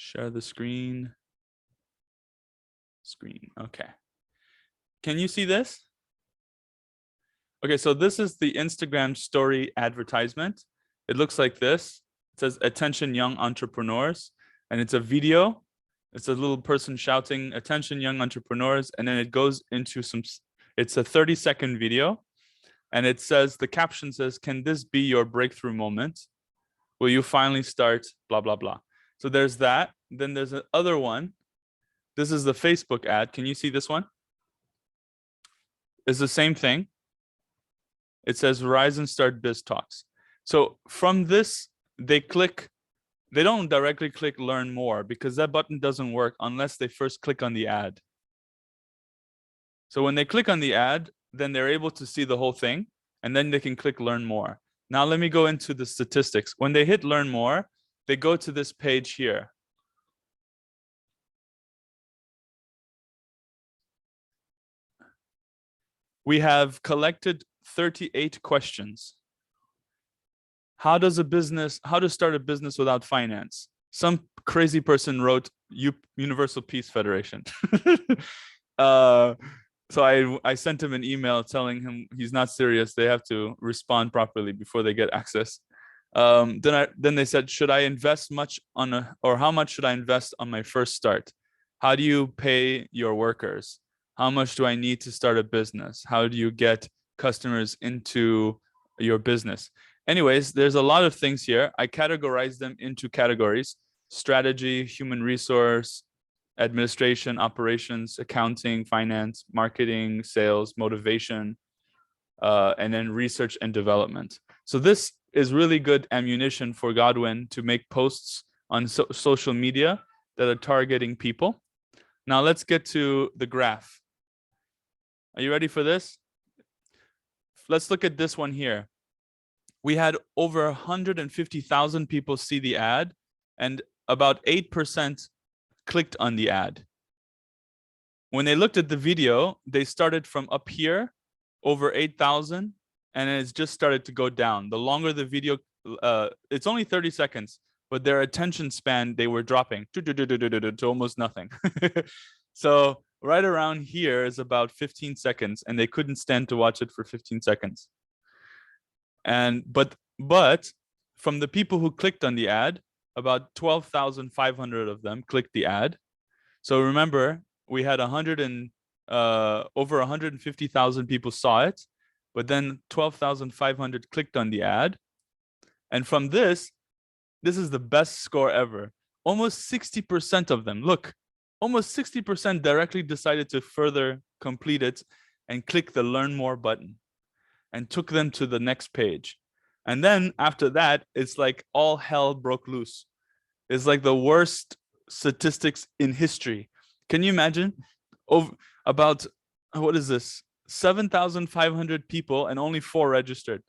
Share the screen. Okay. Can you see this? Okay, so this is the Instagram story advertisement. It looks like this. It says, "Attention young entrepreneurs," and it's a video. It's a little person shouting, "Attention young entrepreneurs," and then it goes into it's a 30-second video, and it says, the caption says, "Can this be your breakthrough moment? Will you finally start blah, blah, blah?" So there's that. Then there's another one. This is the Facebook ad. Can you see this one? It's the same thing. It says Verizon Start Biz Talks. So from this, they don't directly click learn more, because that button doesn't work unless they first click on the ad. So when they click on the ad, then they're able to see the whole thing, and then they can click learn more. Now let me go into the statistics. When they hit learn more, they go to this page here. We have collected 38 questions. How to start a business without finance? Some crazy person wrote Universal Peace Federation. So I sent him an email telling him he's not serious. They have to respond properly before they get access. Then they said, should I invest much or how much should I invest on my first start? How do you pay your workers? How much do I need to start a business? How do you get customers into your business? Anyways, there's a lot of things here. I categorize them into categories: strategy, human resource, administration, operations, accounting, finance, marketing, sales, motivation, and then research and development. So this is really good ammunition for Godwin to make posts on social media that are targeting people. Now let's get to the graph. Are you ready for this? Let's look at this one here. We had over 150,000 people see the ad, and about 8% clicked on the ad. When they looked at the video, they started from up here, over 8,000, and it's just started to go down. The longer the video, it's only 30 seconds, but their attention span, they were dropping to almost nothing. So right around here is about 15 seconds, and they couldn't stand to watch it for 15 seconds. And but from the people who clicked on the ad, about 12,500 of them clicked the ad. So remember, we had over 150,000 people saw it, but then 12,500 clicked on the ad. And from this is the best score ever. Almost 60% of them, look, almost 60% directly decided to further complete it and click the learn more button, and took them to the next page. And then after that, it's like all hell broke loose. It's like the worst statistics in history. Can you imagine? About, what is this? 7,500 people and only 4 registered.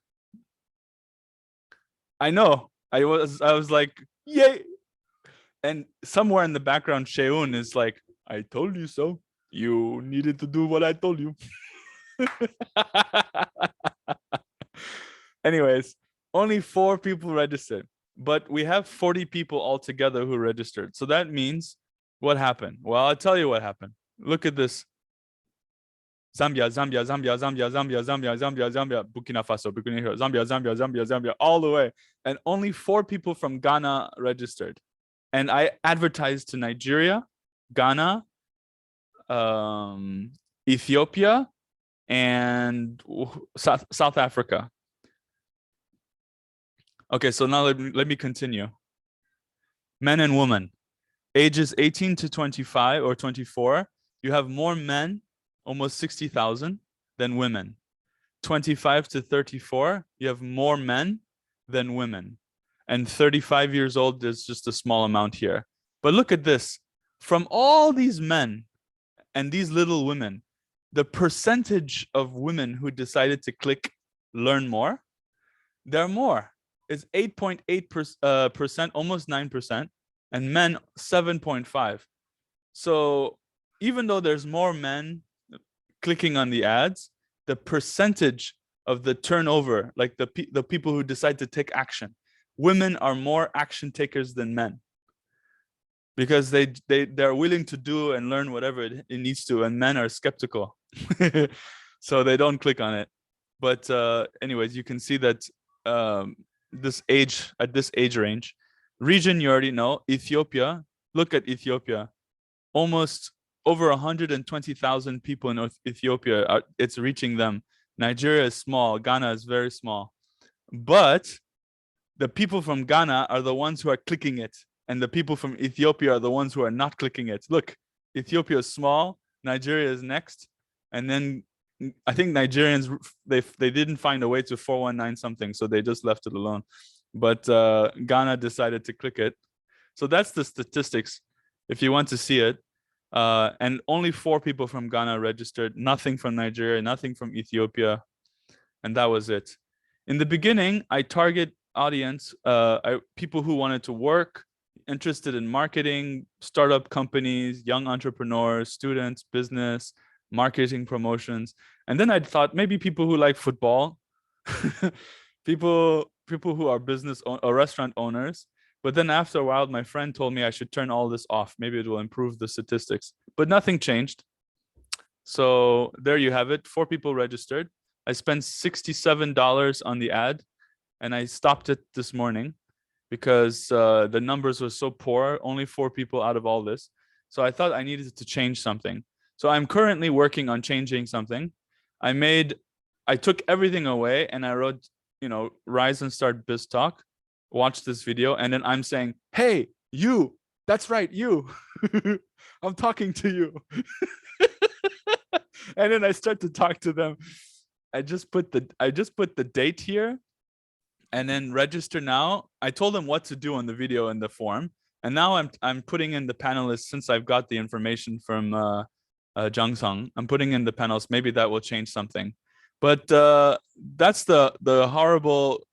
I know. I was like, yay. And somewhere in the background, Sheun is like, I told you so. You needed to do what I told you. Anyways, only 4 people registered, but we have 40 people altogether who registered. So that means what happened? Well, I'll tell you what happened. Look at this. Zambia, Zambia, Zambia, Zambia, Zambia, Zambia, Zambia, Zambia, Burkina Faso, Burkina Faso, Zambia, Zambia, Zambia, Zambia, all the way. And only 4 people from Ghana registered. And I advertised to Nigeria, Ghana, Ethiopia, and South Africa. Okay, so now let me continue. Men and women, ages 18 to 25 or 24, you have more men, almost 60,000, than women. 25 to 34, you have more men than women. And 35 years old, there's just a small amount here. But look at this. From all these men and these little women, the percentage of women who decided to click learn more, there are more. It's 8.8%, almost 9%, and men 7.5%. So even though there's more men clicking on the ads, the percentage of the turnover, like the people who decide to take action, women are more action takers than men. because they're willing to do and learn whatever it needs to, and men are skeptical. So they don't click on it. But anyways, you can see that at this age range, region you already know, Ethiopia. Look at Ethiopia. Almost over 120,000 people in Ethiopia. It's reaching them. Nigeria is small. Ghana is very small. But the people from Ghana are the ones who are clicking it, and the people from Ethiopia are the ones who are not clicking it. Look, Ethiopia is small, Nigeria is next, and then I think Nigerians, they didn't find a way to 419 something, so they just left it alone. But Ghana decided to click it. So that's the statistics if you want to see it. And only 4 people from Ghana registered, nothing from Nigeria, nothing from Ethiopia, and that was it. In the beginning, I target audience, people who wanted to work, interested in marketing, startup companies, young entrepreneurs, students, business, marketing, promotions. And then I thought maybe people who like football, people who are business or restaurant owners. But then after a while, my friend told me I should turn all this off. Maybe it will improve the statistics. But nothing changed. So there you have it. 4 people registered. I spent $67 on the ad, and I stopped it this morning because the numbers were so poor. Only 4 people out of all this. So I thought I needed to change something. So I'm currently working on changing something. I took everything away and I wrote, Rise and Start Biz Talk. Watch this video, and then I'm saying, hey, you, that's right, you. I'm talking to you. And then I start to talk to them. I just put the date here, and then register now. I told them what to do on the video in the form, and now I'm putting in the panelists since I've got the information from Jang Sung. I'm putting in the panels. Maybe that will change something, but that's the horrible,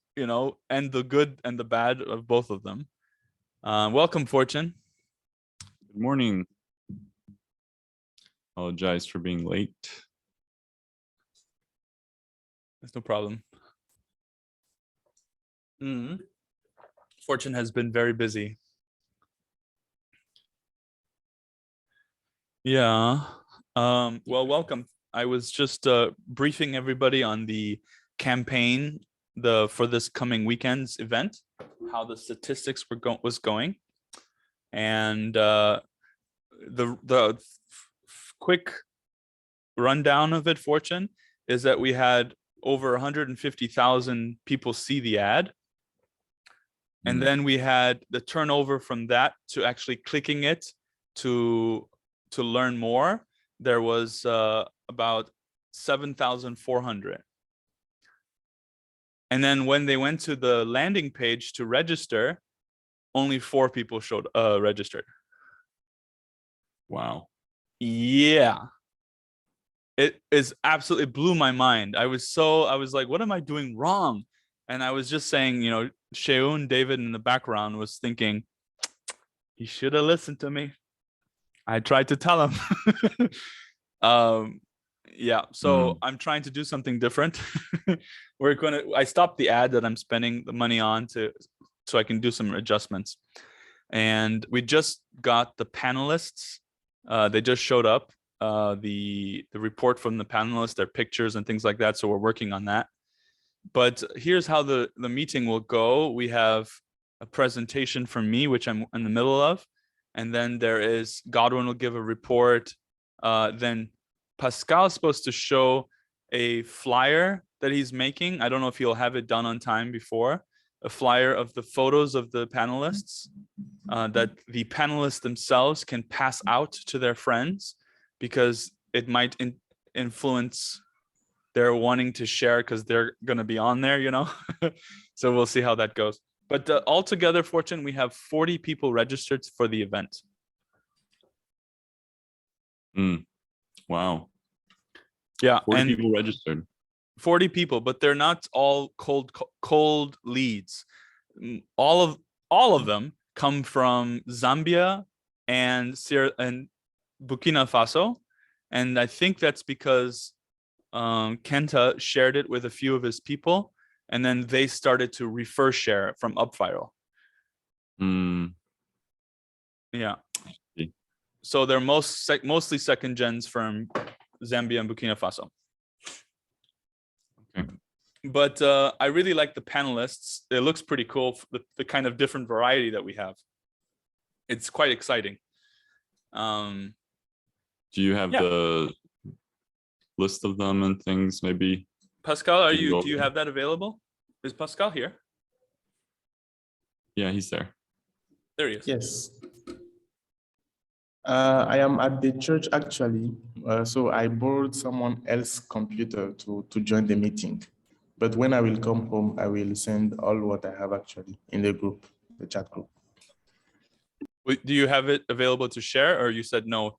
and the good and the bad of both of them. Welcome, Fortune. Good morning. Apologize for being late. That's no problem. Fortune has been very busy. Yeah. Well, welcome. I was just briefing everybody on the campaign for this coming weekend's event, how the statistics was going, and the quick rundown of it, Fortune, is that we had over 150,000 people see the ad, and then we had the turnover from that to actually clicking it to learn more. There was about 7,400. And then when they went to the landing page to register, only 4 people registered. Wow. Yeah. It blew my mind. I was like, what am I doing wrong? And I was just saying, Sheun David in the background was thinking, he should have listened to me. I tried to tell him. Yeah, so I'm trying to do something different. I stopped the ad that I'm spending the money on so I can do some adjustments. And we just got the panelists. They just showed up. The report from the panelists, their pictures and things like that. So we're working on that. But here's how the meeting will go. We have a presentation from me, which I'm in the middle of. And then there is Godwin will give a report. Then Pascal is supposed to show a flyer that he's making. I don't know if he'll have it done on time before. A flyer of the photos of the panelists that the panelists themselves can pass out to their friends, because it might influence their wanting to share because they're going to be on there, So we'll see how that goes. But altogether, Fortune, we have 40 people registered for the event. Wow. Yeah, 40 people registered. 40 people, but they're not all cold leads. All of them come from Zambia and Burkina Faso, and I think that's because Kenta shared it with a few of his people, and then they started to refer share it from UpViral. Yeah. So they're mostly second gens from Zambia and Burkina Faso. Okay. But I really like the panelists. It looks pretty cool, the kind of different variety that we have. It's quite exciting. Do you have Yeah. the list of them and things? Maybe Pascal, you can do you have that available? Is Pascal here? Yeah, he's there. There he is. Yes. I am at the church actually, so I borrowed someone else's computer to join the meeting. But when I will come home, I will send all what I have actually in the group, the chat group. Wait, do you have it available to share, or you said no?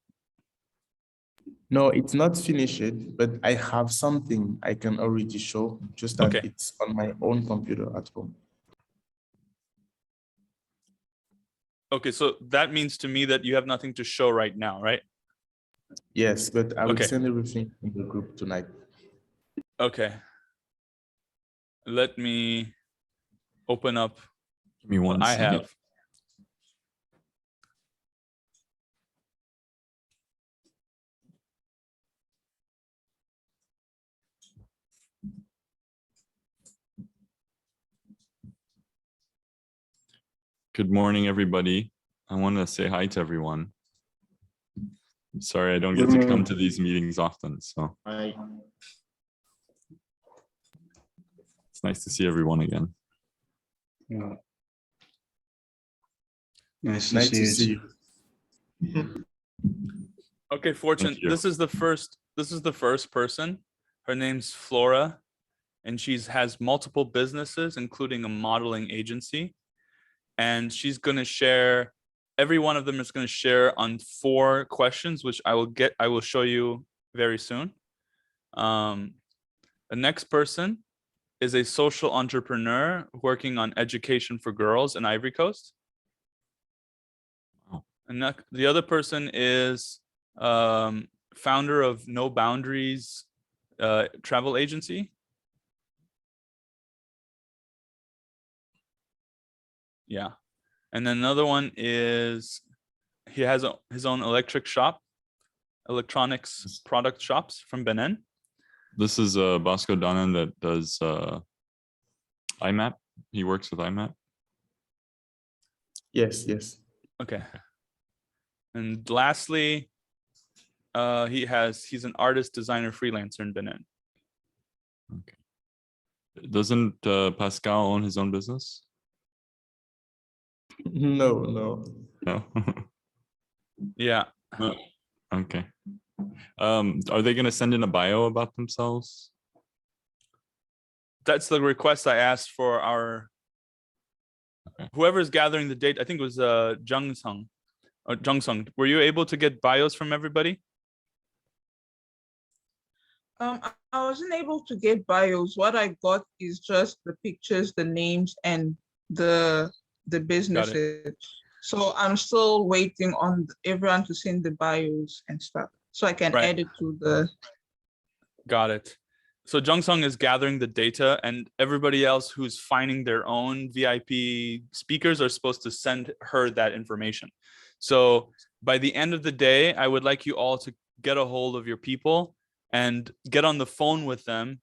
No, it's not finished, but I have something I can already show, just that Okay. it's on my own computer at home. Okay, so that means to me that you have nothing to show right now, right? Yes, but I will Okay. send everything in the group tonight. Okay. Let me open up Give me one what I second. have. Good morning, everybody. I want to say hi to everyone. I'm sorry I don't get to come to these meetings often, so Hi. it's nice to see everyone again. Yeah. Nice Nice to to see see you. you. Okay, Fortune, Thank you. this is the first person. Her name's Flora, and has multiple businesses, including a modeling agency. And she's gonna share, every one of them is gonna share on 4 questions, which I will show you very soon. The next person is a social entrepreneur working on education for girls in Ivory Coast. Wow. And the other person is founder of No Boundaries travel agency. Yeah. And then another one is he has his own electronics product shops from Benin. This is Bosco Donan that does IMAP. He works with IMAP. Yes, yes. Okay. And lastly, he's an artist, designer, freelancer in Benin. Okay. Doesn't Pascal own his own business? No, no. No. Yeah. No. Okay. Are they going to send in a bio about themselves? That's the request I asked for our whoever's gathering the date. I think it was Jungsung. Were you able to get bios from everybody? I wasn't able to get bios. What I got is just the pictures, the names, and the businesses. So I'm still waiting on everyone to send the bios and stuff, so I can add it to the. Got it. So Jungsung is gathering the data, and everybody else who's finding their own VIP speakers are supposed to send her that information. So by the end of the day, I would like you all to get a hold of your people and get on the phone with them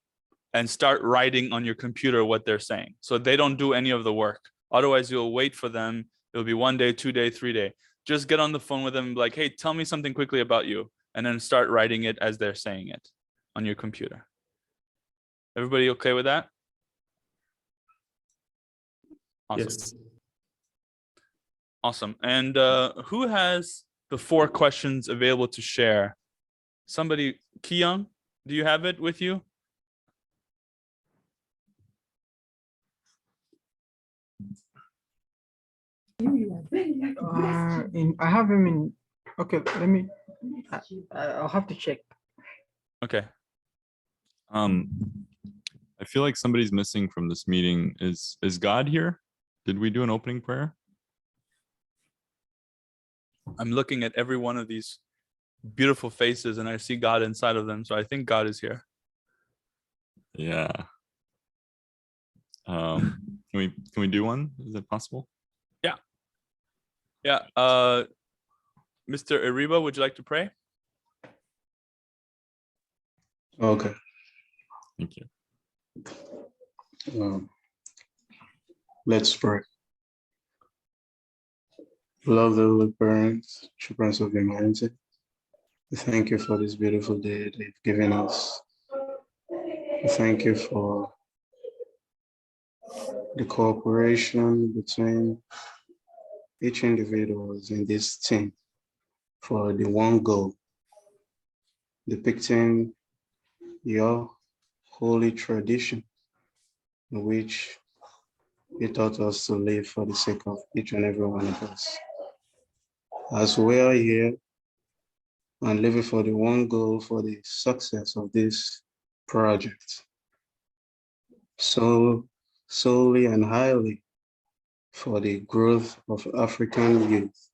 and start writing on your computer what they're saying. So they don't do any of the work. Otherwise, you'll wait for them. It'll be 1 day, 2 day, 3 day. Just get on the phone with them, like, hey, tell me something quickly about you, and then start writing it as they're saying it on your computer. Everybody okay with that? Awesome. Yes. Awesome. And who has the 4 questions available to share? Somebody, Kiyoung, do you have it with you? I have him in. Okay, let me. I'll have to check. Okay. I feel like somebody's missing from this meeting. Is God here? Did we do an opening prayer? I'm looking at every one of these beautiful faces and I see God inside of them. So I think God is here. Yeah. Can we do one? Is it possible? Yeah. Mr. Ariba, would you like to pray? Okay. Thank you. Let's pray. Beloved Holy Parents, true Prince of humanity, we thank you for this beautiful day that you've given us. We thank you for the cooperation between each individual in this team for the one goal, depicting your holy tradition in which you taught us to live for the sake of each and every one of us. As we are here and living for the one goal for the success of this project, so solely and highly for the growth of African youth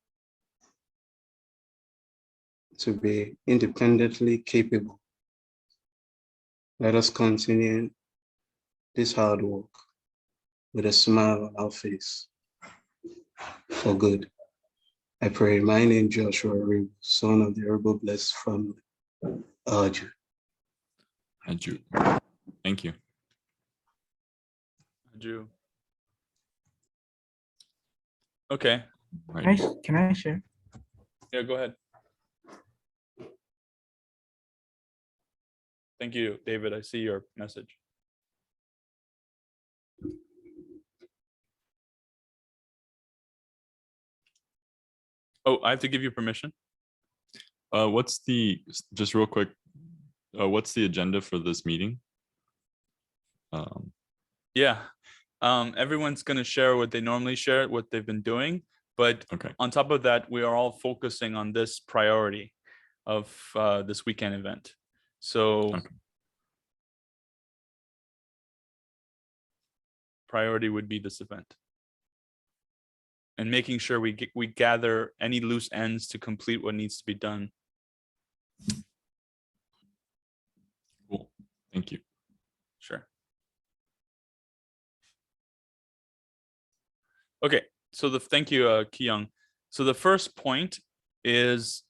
to be independently capable. Let us continue this hard work with a smile on our face for good. I pray in my name, Joshua Reed, son of the Herbal Blessed family. Aju. Aju. Thank you. Aju. Okay. Right. Can I share? Yeah, go ahead. Thank you, David. I see your message. Oh, I have to give you permission. What's the, just real quick, what's the agenda for this meeting? Yeah. Everyone's going to share what they normally share, what they've been doing. But Okay. on top of that, we are all focusing on this priority of this weekend event. So Okay. priority would be this event. And making sure we gather any loose ends to complete what needs to be done. Cool. Thank you. Sure. Okay, so thank you, Ki-young. So the first point is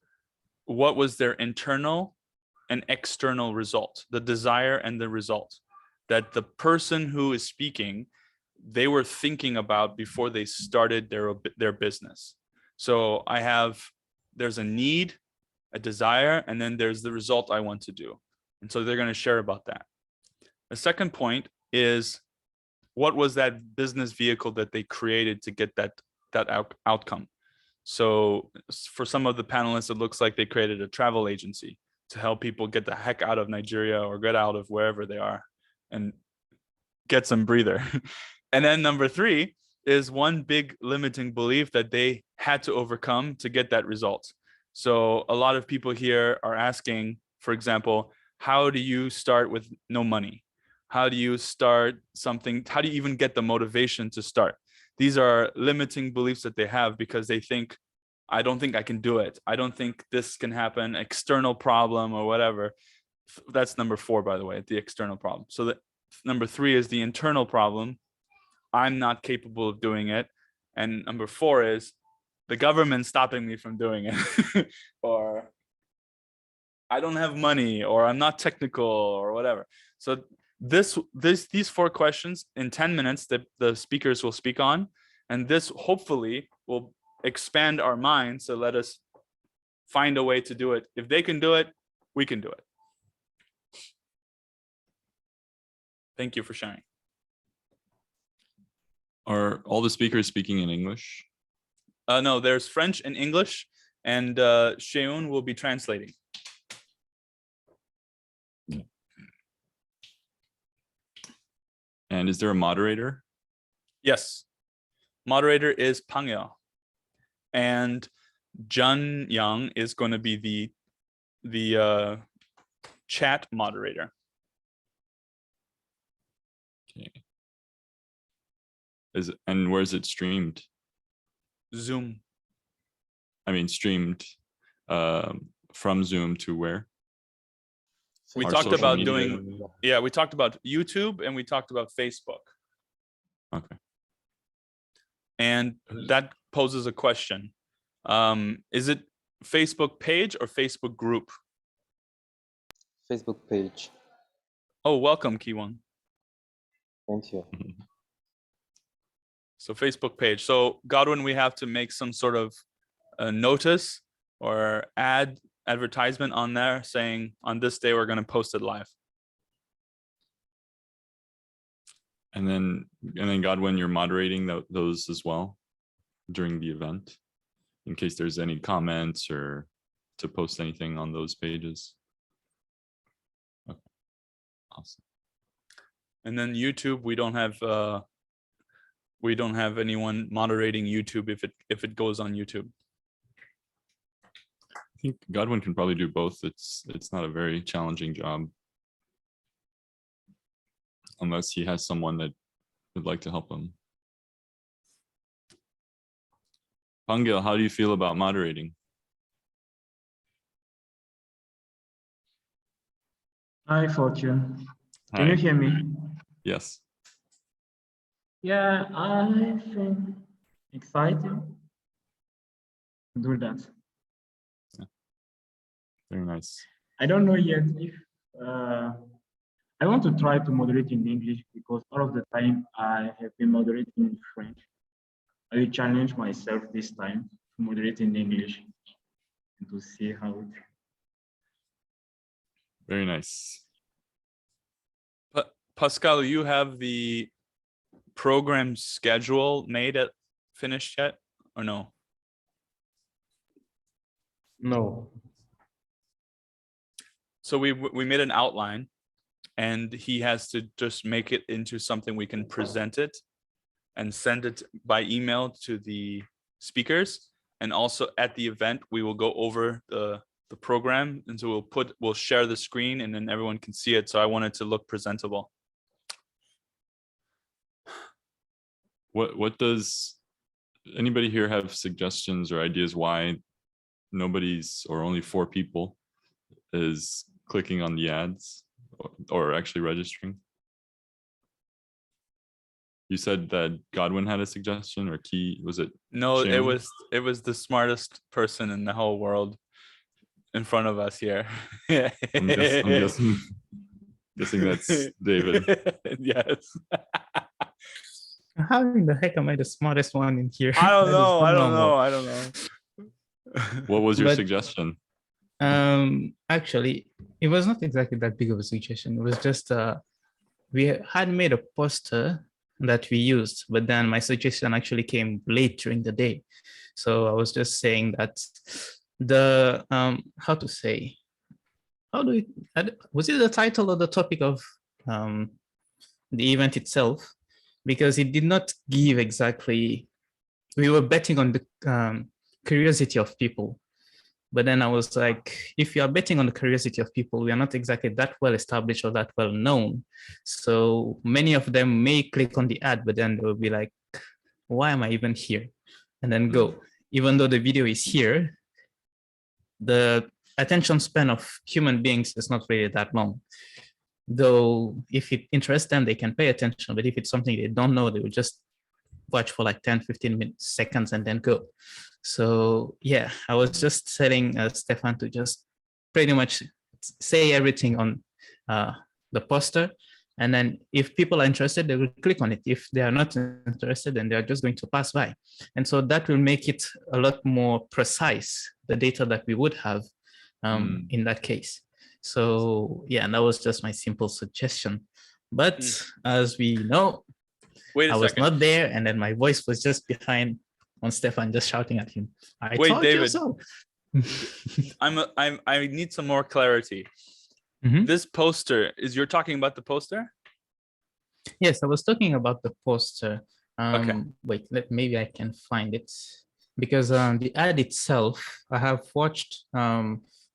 what was their internal and external result, the desire and the result that the person who is speaking, they were thinking about before they started their business. So there's a need, a desire, and then there's the result I want to do. And so they're going to share about that. The second point is what was that business vehicle that they created to get that outcome? So for some of the panelists, it looks like they created a travel agency to help people get the heck out of Nigeria or get out of wherever they are and get some breather. And then number 3 is one big limiting belief that they had to overcome to get that result. So a lot of people here are asking, for example, how do you start with no money? How do you start something? How do you even get the motivation to start? These are limiting beliefs that they have because they think, I don't think I can do it. I don't think this can happen, external problem or whatever. That's number 4, by the way, the external problem. So that number 3 is the internal problem. I'm not capable of doing it. And number 4 is the government stopping me from doing it. Or I don't have money, or I'm not technical, or whatever. So these 4 questions in 10 minutes that the speakers will speak on, and this hopefully will expand our minds to let us find a way to do it. If they can do it, we can do it. Thank you for sharing. Are all the speakers speaking in English? No, there's French and English, and Sheun will be translating. And is there a moderator? Yes. Moderator is Pangyo. And Jun Yang is going to be the chat moderator. Okay. And where is it streamed? Zoom. I mean, streamed from Zoom to where? We Our talked social about media? we talked about YouTube and we talked about Facebook. Okay. And that poses a question. Is it Facebook page or Facebook group? Facebook page. Oh, welcome, Kiwon. Thank you. So Facebook page. So Godwin, we have to make some sort of a notice or advertisement on there saying on this day we're going to post it live. And then Godwin, you're moderating those as well during the event, in case there's any comments or to post anything on those pages. Okay. Awesome. And then YouTube, we don't have anyone moderating YouTube if it goes on YouTube. I think Godwin can probably do both. It's not a very challenging job, unless he has someone that would like to help him. Pangil, how do you feel about moderating? Hi, Fortune. Can Hi. you hear me? Yes. Yeah, I think exciting to do that. Very nice. I don't know yet if I want to try to moderate in English, because all of the time I have been moderating in French. I will challenge myself this time to moderate in English and to see how it. Very nice. But Pascal, you have the program schedule finished yet or no? No. So we made an outline, and he has to just make it into something we can present it and send it by email to the speakers. And also at the event, we will go over the program, and so we'll share the screen and then everyone can see it. So I want it to look presentable. What does anybody here have suggestions or ideas why nobody's or only 4 people is clicking on the ads or actually registering? You said that Godwin had a suggestion, or was it? No, Sharon? it was the smartest person in the whole world in front of us here. I'm guessing that's David. Yes. How in the heck am I the smartest one in here? I don't That is know. not I don't normal. know. I don't know. What was your But- suggestion? Actually, it was not exactly that big of a suggestion. It was just we had made a poster that we used, but then my suggestion actually came late during the day. So I was just saying that the how to say, was it the title or the topic of the event itself? Because it did not give exactly. We were betting on the curiosity of people. But then I was like, if you are betting on the curiosity of people, we are not exactly that well established or that well known. So many of them may click on the ad, but then they will be like, why am I even here? And then go. Even though the video is here, the attention span of human beings is not really that long. Though if it interests them, they can pay attention. But if it's something they don't know, they will just watch for like 10, 15 seconds and then go. So yeah, I was just telling Stefan to just pretty much say everything on the poster. And then if people are interested, they will click on it. If they are not interested, then they are just going to pass by. And so that will make it a lot more precise, the data that we would have in that case. So yeah, that was just my simple suggestion. But as we know, I was not there, and then my voice was just behind on Stefan, just shouting at him. I Wait, told David. you so. I need some more clarity. This poster you're talking about the poster? Yes, I was talking about the poster. Okay. Wait, maybe I can find it, because the ad itself, I have watched.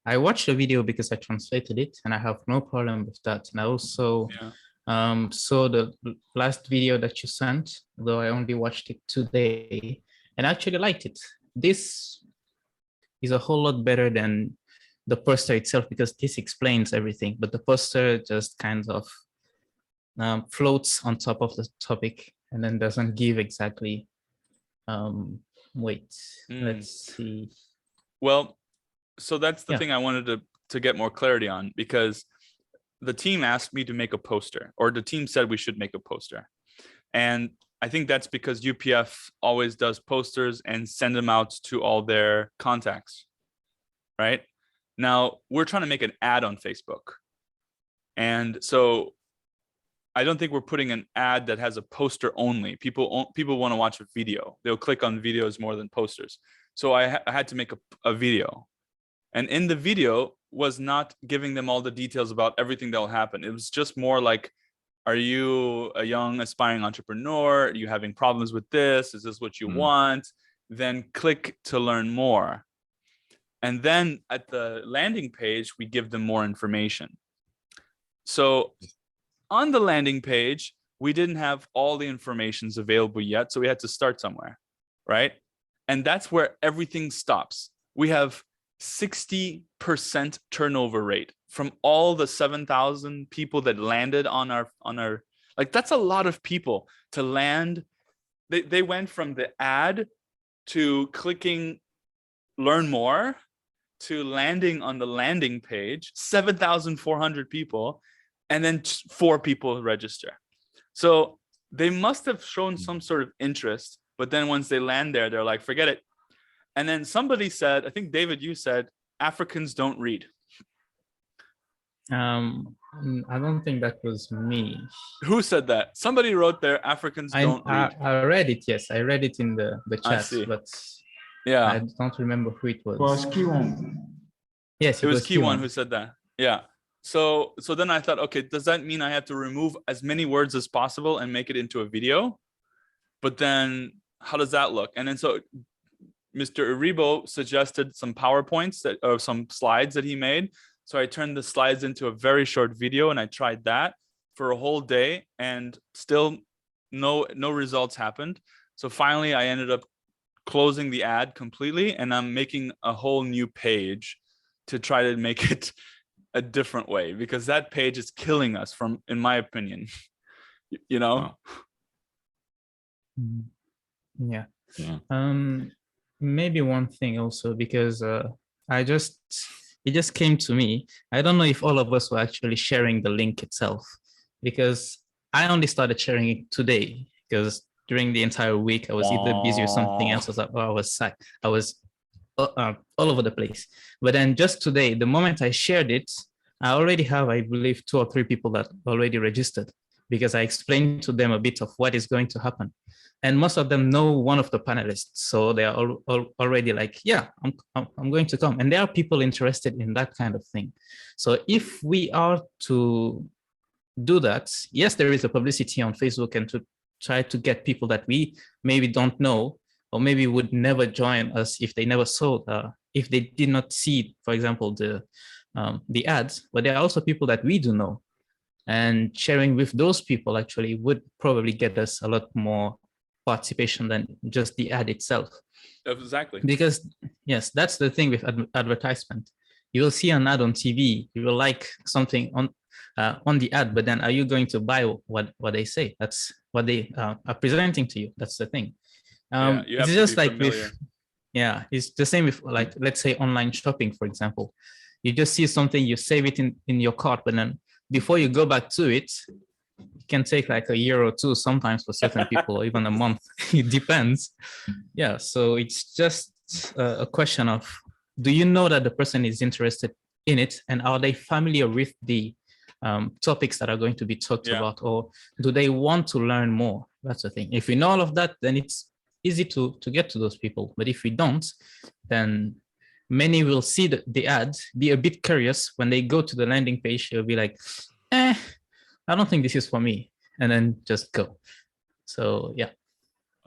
I watched the video because I translated it, and I have no problem with that. And I also saw the last video that you sent, though I only watched it today, and I actually liked it. This is a whole lot better than the poster itself, because this explains everything, but the poster just kind of floats on top of the topic and then doesn't give exactly. Wait, let's see. Well, So that's the Yeah. thing I wanted to get more clarity on, because the team asked me to make a poster, or the team said we should make a poster. And I think that's because UPF always does posters and send them out to all their contacts, right? Now we're trying to make an ad on Facebook. And so I don't think we're putting an ad that has a poster only. People want to watch a video. They'll click on videos more than posters. So I had to make a video. And in the video was not giving them all the details about everything that will happen. It was just more like, are you a young aspiring entrepreneur? Are you having problems with this? Is this what you want? Then click to learn more. And then at the landing page, we give them more information. So on the landing page, we didn't have all the informations available yet. So we had to start somewhere, right? And that's where everything stops. We have 60% turnover rate from all the 7,000 people that landed on our, like, that's a lot of people to land. They went from the ad to clicking learn more to landing on the landing page, 7,400 people, and then 4 people register. So they must have shown some sort of interest, but then once they land there, they're like, forget it. And then somebody said, I think David, you said, Africans don't read. I don't think that was me. Who said that? Somebody wrote there, Africans don't read. I read it, yes. I read it in the chat, see. but Yeah, I don't remember who it was. Was Kiwon. Yes, it was Kiwon Kiwon. who said that. Yeah. So then I thought, okay, does that mean I have to remove as many words as possible and make it into a video? But then how does that look? And then so Mr. Uribo suggested some PowerPoints or some slides that he made. So I turned the slides into a very short video, and I tried that for a whole day, and still no results happened. So finally I ended up closing the ad completely, and I'm making a whole new page to try to make it a different way, because that page is killing us, in my opinion. You know? Yeah. Yeah. Maybe one thing also, because it just came to me. I don't know if all of us were actually sharing the link itself, because I only started sharing it today, because during the entire week I was either busy with something else, or I was sick. I was all over the place. But then just today, the moment I shared it, I already have, I believe, 2 or 3 people that already registered, because I explained to them a bit of what is going to happen. And most of them know one of the panelists. So they are already like, yeah, I'm going to come. And there are people interested in that kind of thing. So if we are to do that, yes, there is a publicity on Facebook, and to try to get people that we maybe don't know, or maybe would never join us if they never saw, if they did not see, for example, the ads. But there are also people that we do know, and sharing with those people actually would probably get us a lot more participation than just the ad itself. Exactly. Because yes, that's the thing with advertisement. You will see an ad on TV, you will like something on the ad, but then are you going to buy what they say? That's what they are presenting to you. That's the thing. It's just like with, yeah, it's the same with, like, let's say online shopping, for example. You just see something, you save it in your cart, but then before you go back to it, it can take like a year or 2 sometimes for certain people, or even a month. It depends. Yeah, so it's just a question of, do you know that the person is interested in it, and are they familiar with the topics that are going to be talked about, or do they want to learn more? That's the thing. If we know all of that, then it's easy to get to those people. But if we don't, then many will see the ad, be a bit curious. When they go to the landing page, they'll be like, I don't think this is for me, and then just go. So yeah.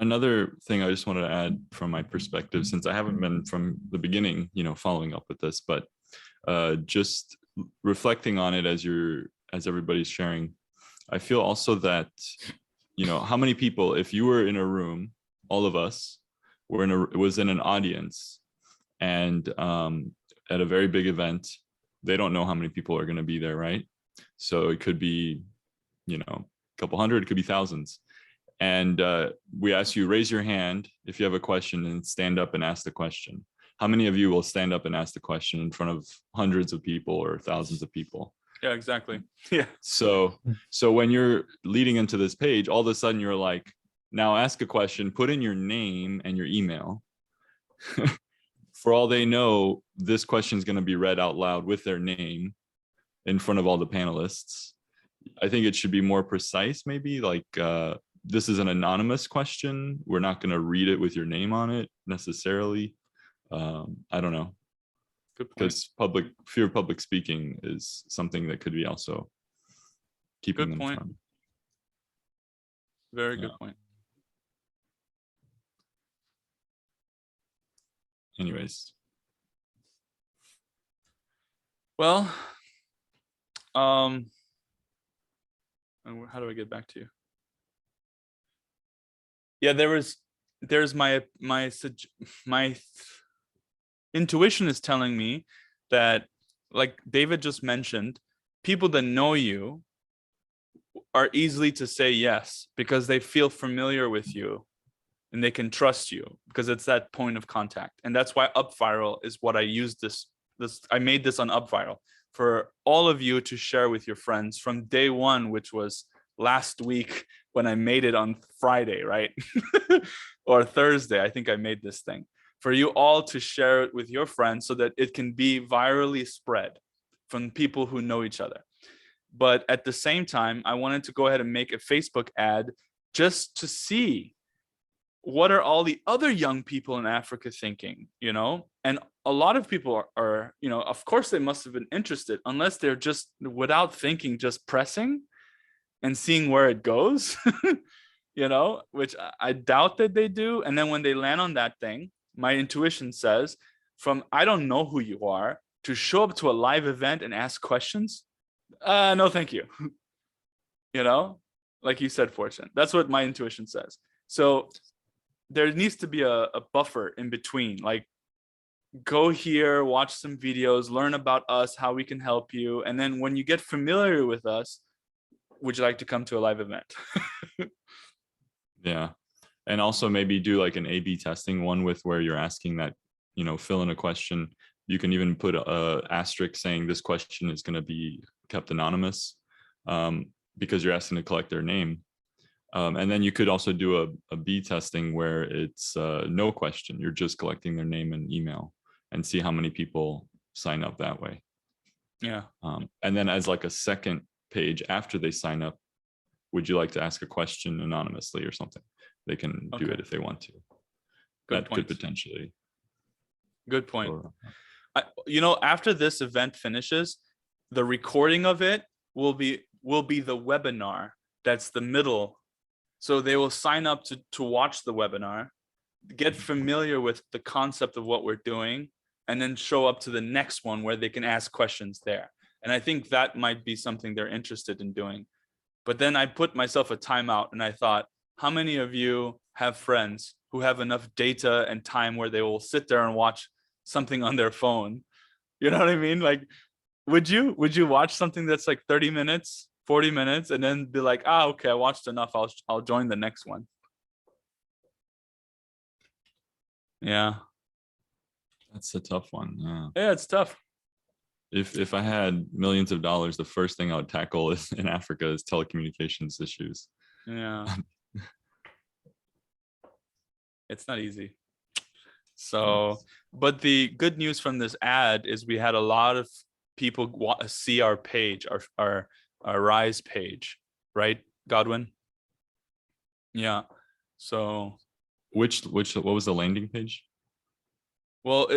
Another thing I just wanted to add from my perspective, since I haven't been from the beginning, following up with this, but just reflecting on it as everybody's sharing, I feel also that, how many people, if you were in a room, all of us was in an audience, and at a very big event, they don't know how many people are going to be there, right? So it could be, a couple hundred, it could be thousands. And we ask you, raise your hand if you have a question, and stand up and ask the question. how many of you will stand up and ask the question in front of hundreds of people or thousands of people? Yeah, exactly. Yeah. So when you're leading into this page, all of a sudden you're like, now ask a question, put in your name and your email. For all they know, this question is going to be read out loud with their name in front of all the panelists. I think it should be more precise, maybe like this is an anonymous question. We're not going to read it with your name on it necessarily. I don't know. Good point. Because fear of public speaking is something that could be also keeping Good them point. from. Very Yeah. good point. Anyways, Well, and how do I get back to you? Yeah, there's my intuition is telling me that, like David just mentioned, people that know you are easily to say yes because they feel familiar with you and they can trust you because it's that point of contact. And that's why UpViral is what I use I made this on UpViral for all of you to share with your friends from day one, which was last week when I made it on Friday, right? Or Thursday, I think I made this thing. For you all to share it with your friends so that it can be virally spread from people who know each other. But at the same time, I wanted to go ahead and make a Facebook ad just to see what are all the other young people in Africa thinking, you know? And a lot of people are, you know, of course they must have been interested, unless they're just without thinking, just pressing and seeing where it goes, you know, which I doubt that they do. And then when they land on that thing, my intuition says, from I don't know who you are to show up to a live event and ask questions, no, thank you. You know, like you said, Fortune, that's what my intuition says. So there needs to be a buffer in between, like go here, watch some videos, learn about us, how we can help you. And then when you get familiar with us, would you like to come to a live event? yeah. And also maybe do like an A/B testing one with where you're asking that, you know, fill in a question. You can even put a asterisk saying this question is going to be kept anonymous because you're asking to collect their name. And then you could also do a B testing where it's no question. You're just collecting their name and email and see how many people sign up that way. Yeah. And then as like a second page after they sign up, would you like to ask a question anonymously or something? They can do Okay. it if they want to. Good That point. could potentially. Good point. You know, after this event finishes, the recording of it will be the webinar. That's the middle. So they will sign up to watch the webinar, get familiar with the concept of what we're doing, and then show up to the next one where they can ask questions there. And I think that might be something they're interested in doing. But then I put myself a timeout and I thought, how many of you have friends who have enough data and time where they will sit there and watch something on their phone? You know what I mean? Like, would you watch something that's like 30 minutes, 40 minutes, and then be like, okay, I watched enough, I'll join the next one. Yeah. That's a tough one. Yeah. Yeah, it's tough. If I had millions of dollars, the first thing I would tackle in Africa is telecommunications issues. Yeah. It's not easy. So, but the good news from this ad is we had a lot of people see our page, our Rise page, right, Godwin? Yeah. So what was the landing page? well,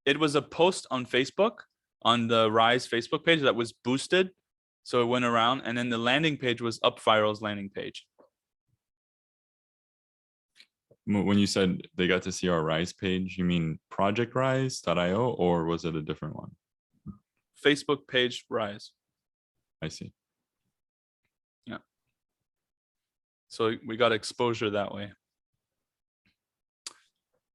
it was a post on Facebook, on the Rise Facebook page that was boosted. So it went around, and then the landing page was UpViral's landing page. When you said they got to see our Rise page, you mean projectrise.io, or was it a different one? Facebook page Rise. I see. Yeah. So we got exposure that way.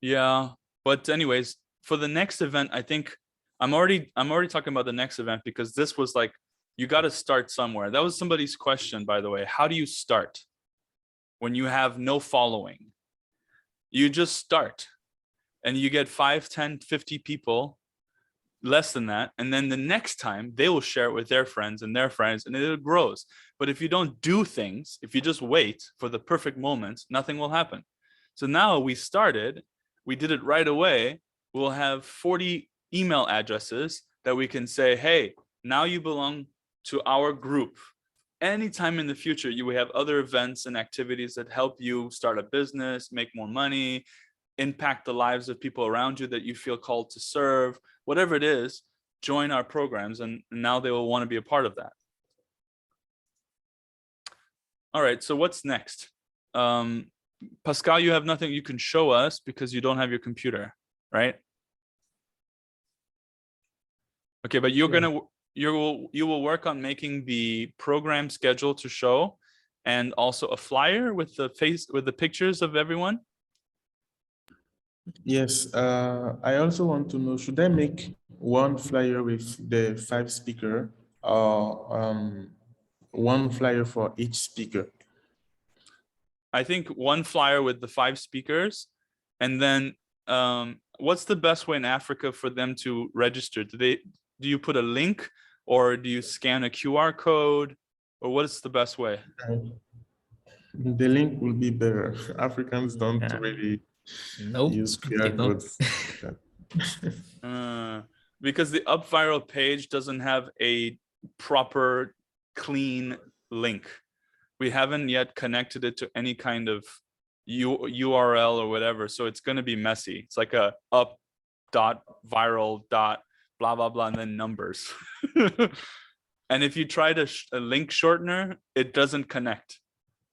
Yeah, but anyways, for the next event, I think I'm already talking about the next event because this was like, you got to start somewhere. That was somebody's question, by the way. How do you start when you have no following? You just start. and you get 5, 10, 50 people, less than that. And then the next time they will share it with their friends, and it grows. But if you don't do things, if you just wait for the perfect moment, nothing will happen. So now we did it right away. We'll have 40 email addresses that we can say, hey, now you belong to our group. Anytime in the future, you will have other events and activities that help you start a business, make more money, impact the lives of people around you that you feel called to serve, whatever it is, join our programs, and now they will want to be a part of that. All right, so what's next? Pascal, you have nothing you can show us because you don't have your computer, right? Okay, but you will work on making the program schedule to show, and also a flyer with the pictures of everyone. Yes, I also want to know, should I make one flyer with the 5 speaker, or one flyer for each speaker? I think one flyer with the 5 speakers, and then what's the best way in Africa for them to register? Do you put a link, or do you scan a QR code, or what is the best way? The link will be better. Africans don't really Nope, use they QR don't. codes. Because the up viral page doesn't have a proper clean link. We haven't yet connected it to any kind of URL or whatever, so it's going to be messy. It's like a up dot viral dot blah blah blah and then numbers. And if you try to a link shortener, it doesn't connect.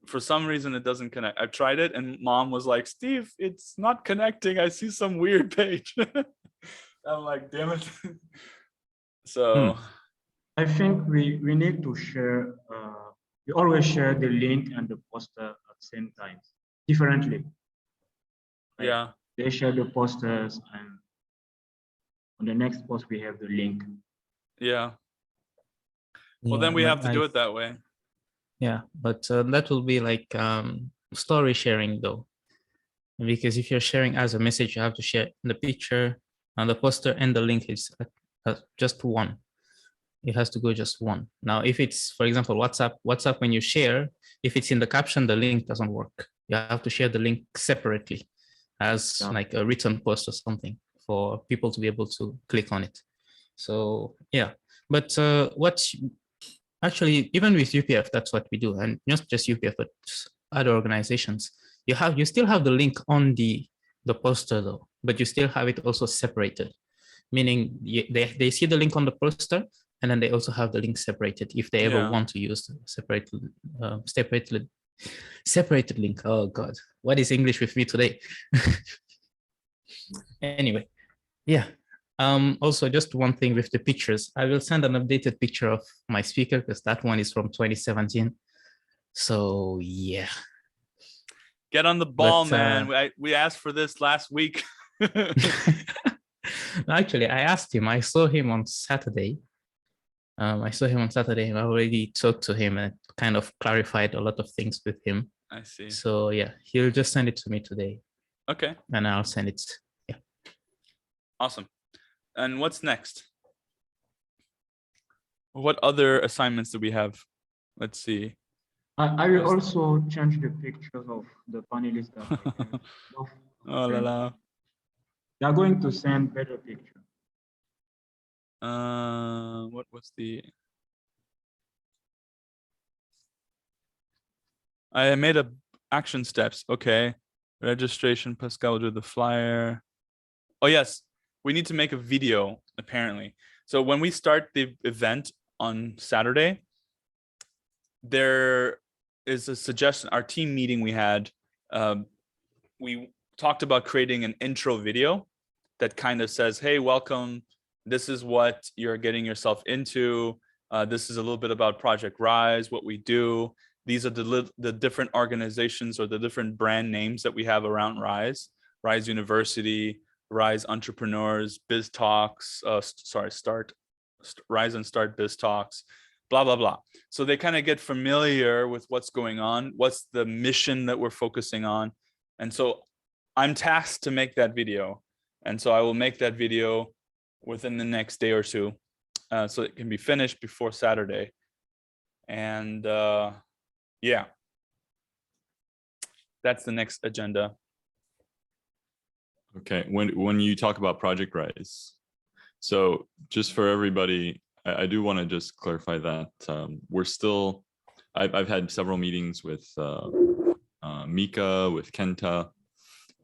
For some reason, it doesn't connect. I've tried it, and Mom was like, Steve, it's not connecting. I see some weird page. I'm like, damn it. So I think we need to share, we always share the link and the poster at the same time, differently. Like, yeah. they share the posters, and on the next post, we have the link. Yeah. Well, then we have to do it that way. Yeah, but that will be like story sharing though, because if you're sharing as a message, you have to share the picture and the poster, and the link is just one. It has to go just one. Now, if it's, for example, WhatsApp, when you share, if it's in the caption, the link doesn't work. You have to share the link separately as like a written post or something for people to be able to click on it. So yeah, but actually, even with UPF, that's what we do, and not just UPF, but other organizations. You still have the link on the poster though, but you still have it also separated, meaning they see the link on the poster, and then they also have the link separated if they ever want to use the separated link. Oh God, what is English with me today? Anyway, yeah. Also, just one thing with the pictures, I will send an updated picture of my speaker because that one is from 2017. So yeah. Get on the ball, man. We asked for this last week. Actually, I asked him. I saw him on Saturday. I already talked to him and kind of clarified a lot of things with him. I see. So yeah, he'll just send it to me today. Okay. And I'll send it. Yeah. Awesome. And what's next? What other assignments do we have? Let's see. I will also change the pictures of the panelists. Oh la la. They are going to send better picture. What was the? I made a action steps. Okay. Registration. Pascal will do the flyer. Oh yes. We need to make a video, apparently. So when we start the event on Saturday, there is a suggestion. Our team meeting we had, we talked about creating an intro video that kind of says, hey, welcome. This is what you're getting yourself into. This is a little bit about Project Rise, what we do. These are the different organizations or the different brand names that we have around Rise. Rise University, Rise Entrepreneurs, Biz Talks, Rise and Start Biz Talks, blah, blah, blah. So they kind of get familiar with what's going on, what's the mission that we're focusing on. And so I'm tasked to make that video. And so I will make that video within the next day or two, so it can be finished before Saturday. And yeah, that's the next agenda. Okay, when you talk about Project Rise, so just for everybody, I do want to just clarify that we're still, I've had several meetings with Mika, with Kenta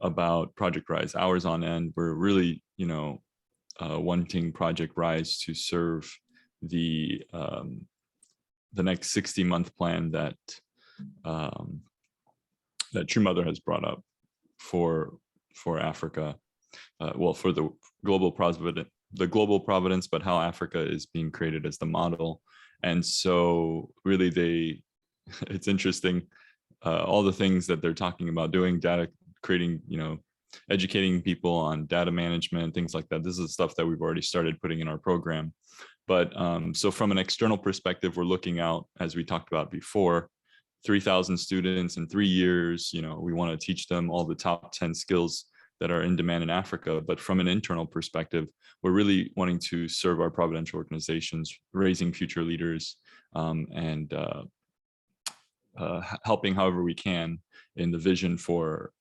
about Project Rise, hours on end. We're really, wanting Project Rise to serve the next 60-month plan that that True Mother has brought up for Africa, well, for the global providence, but how Africa is being created as the model. And so really it's interesting, all the things that they're talking about doing, data, creating, educating people on data management, things like that. This is stuff that we've already started putting in our program. But so from an external perspective, we're looking out, as we talked about before, 3,000 students in 3 years. We want to teach them all the top 10 skills that are in demand in Africa. But from an internal perspective, we're really wanting to serve our providential organizations, raising future leaders, and helping however we can in the vision for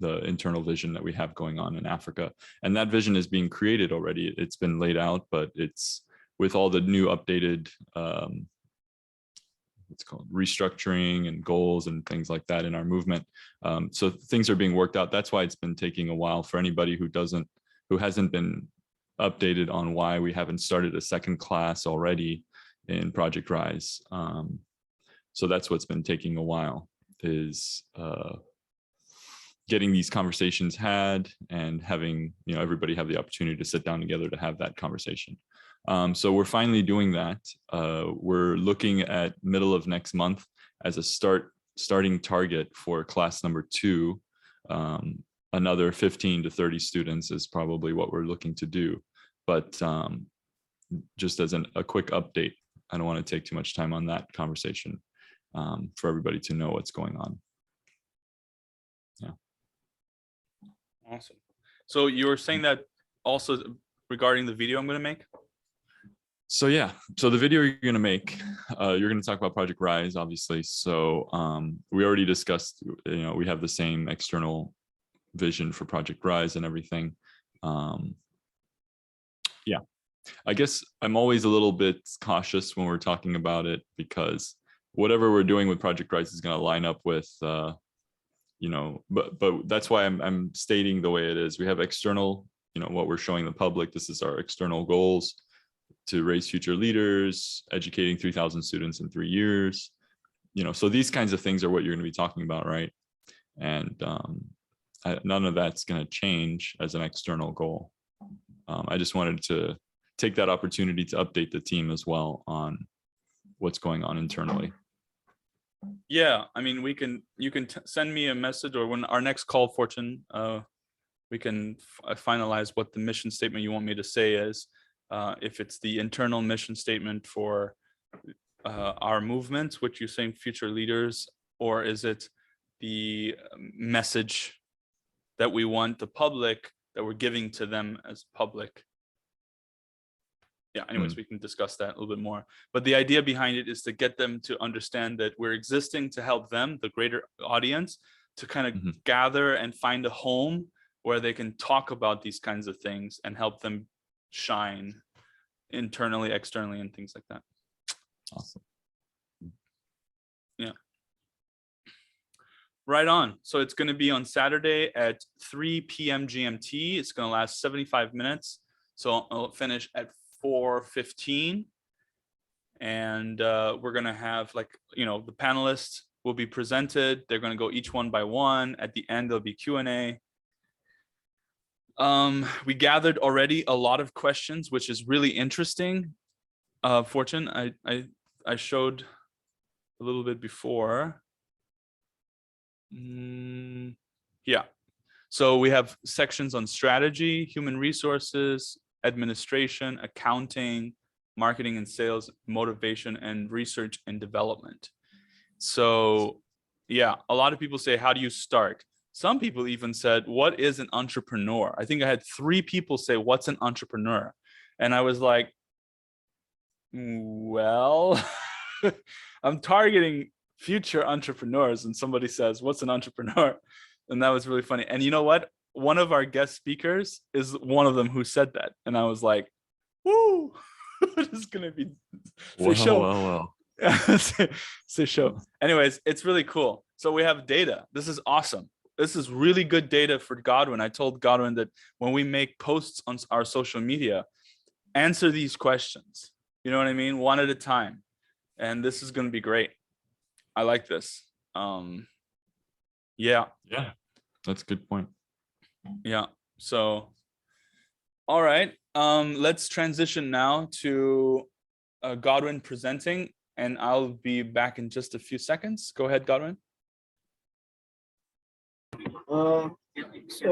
the internal vision that we have going on in Africa. And that vision is being created already. It's been laid out, but it's with all the new updated what's called restructuring and goals and things like that in our movement. So things are being worked out. That's why it's been taking a while for anybody who hasn't been updated on why we haven't started a second class already in Project Rise. So that's what's been taking a while, is getting these conversations had and having everybody have the opportunity to sit down together to have that conversation. So we're finally doing that. We're looking at middle of next month as a starting target for class number 2. Another 15 to 30 students is probably what we're looking to do. But just as a quick update, I don't want to take too much time on that conversation, for everybody to know what's going on. Yeah. Awesome. So you were saying that also regarding the video I'm going to make? So yeah, so the video you're going to make, you're going to talk about Project Rise, obviously. So we already discussed, we have the same external vision for Project Rise and everything. Yeah, I guess I'm always a little bit cautious when we're talking about it, because whatever we're doing with Project Rise is going to line up with, but that's why I'm stating the way it is. We have external, what we're showing the public. This is our external goals: to raise future leaders, educating 3,000 students in 3 years. So these kinds of things are what you're going to be talking about, right? And none of that's going to change as an external goal. I just wanted to take that opportunity to update the team as well on what's going on internally. Yeah, I mean, you can send me a message, or when our next call, Fortune, we can finalize what the mission statement you want me to say is. If it's the internal mission statement for our movement, which you're saying future leaders, or is it the message that we want the public, that we're giving to them as public? Yeah, anyways, we can discuss that a little bit more. But the idea behind it is to get them to understand that we're existing to help them, the greater audience, to kind of gather and find a home where they can talk about these kinds of things and help them shine internally, externally, and things like that. Awesome. Yeah. Right on. So it's going to be on Saturday at 3 p.m. GMT. It's going to last 75 minutes. So I'll finish at 4:15. And we're going to have, the panelists will be presented. They're going to go each one by one. At the end, there'll be Q&A. We gathered already a lot of questions, which is really interesting. Fortune, I showed a little bit before. Yeah. So we have sections on strategy, human resources, administration, accounting, marketing and sales, motivation, and research and development. So yeah, a lot of people say, how do you start? some people even said, what is an entrepreneur? I think I had 3 people say, what's an entrepreneur? And I was like, well, I'm targeting future entrepreneurs. And somebody says, what's an entrepreneur? And that was really funny. And you know what? One of our guest speakers is one of them who said that. And I was like, woo, this is going to be Well. say show. Anyways, it's really cool. So we have data. This is awesome. This is really good data for Godwin. I told Godwin that when we make posts on our social media, answer these questions. You know what I mean? One at a time. And this is going to be great. I like this. Yeah. Yeah, that's a good point. Yeah. So, all right. Let's transition now to Godwin presenting, and I'll be back in just a few seconds. Go ahead, Godwin. So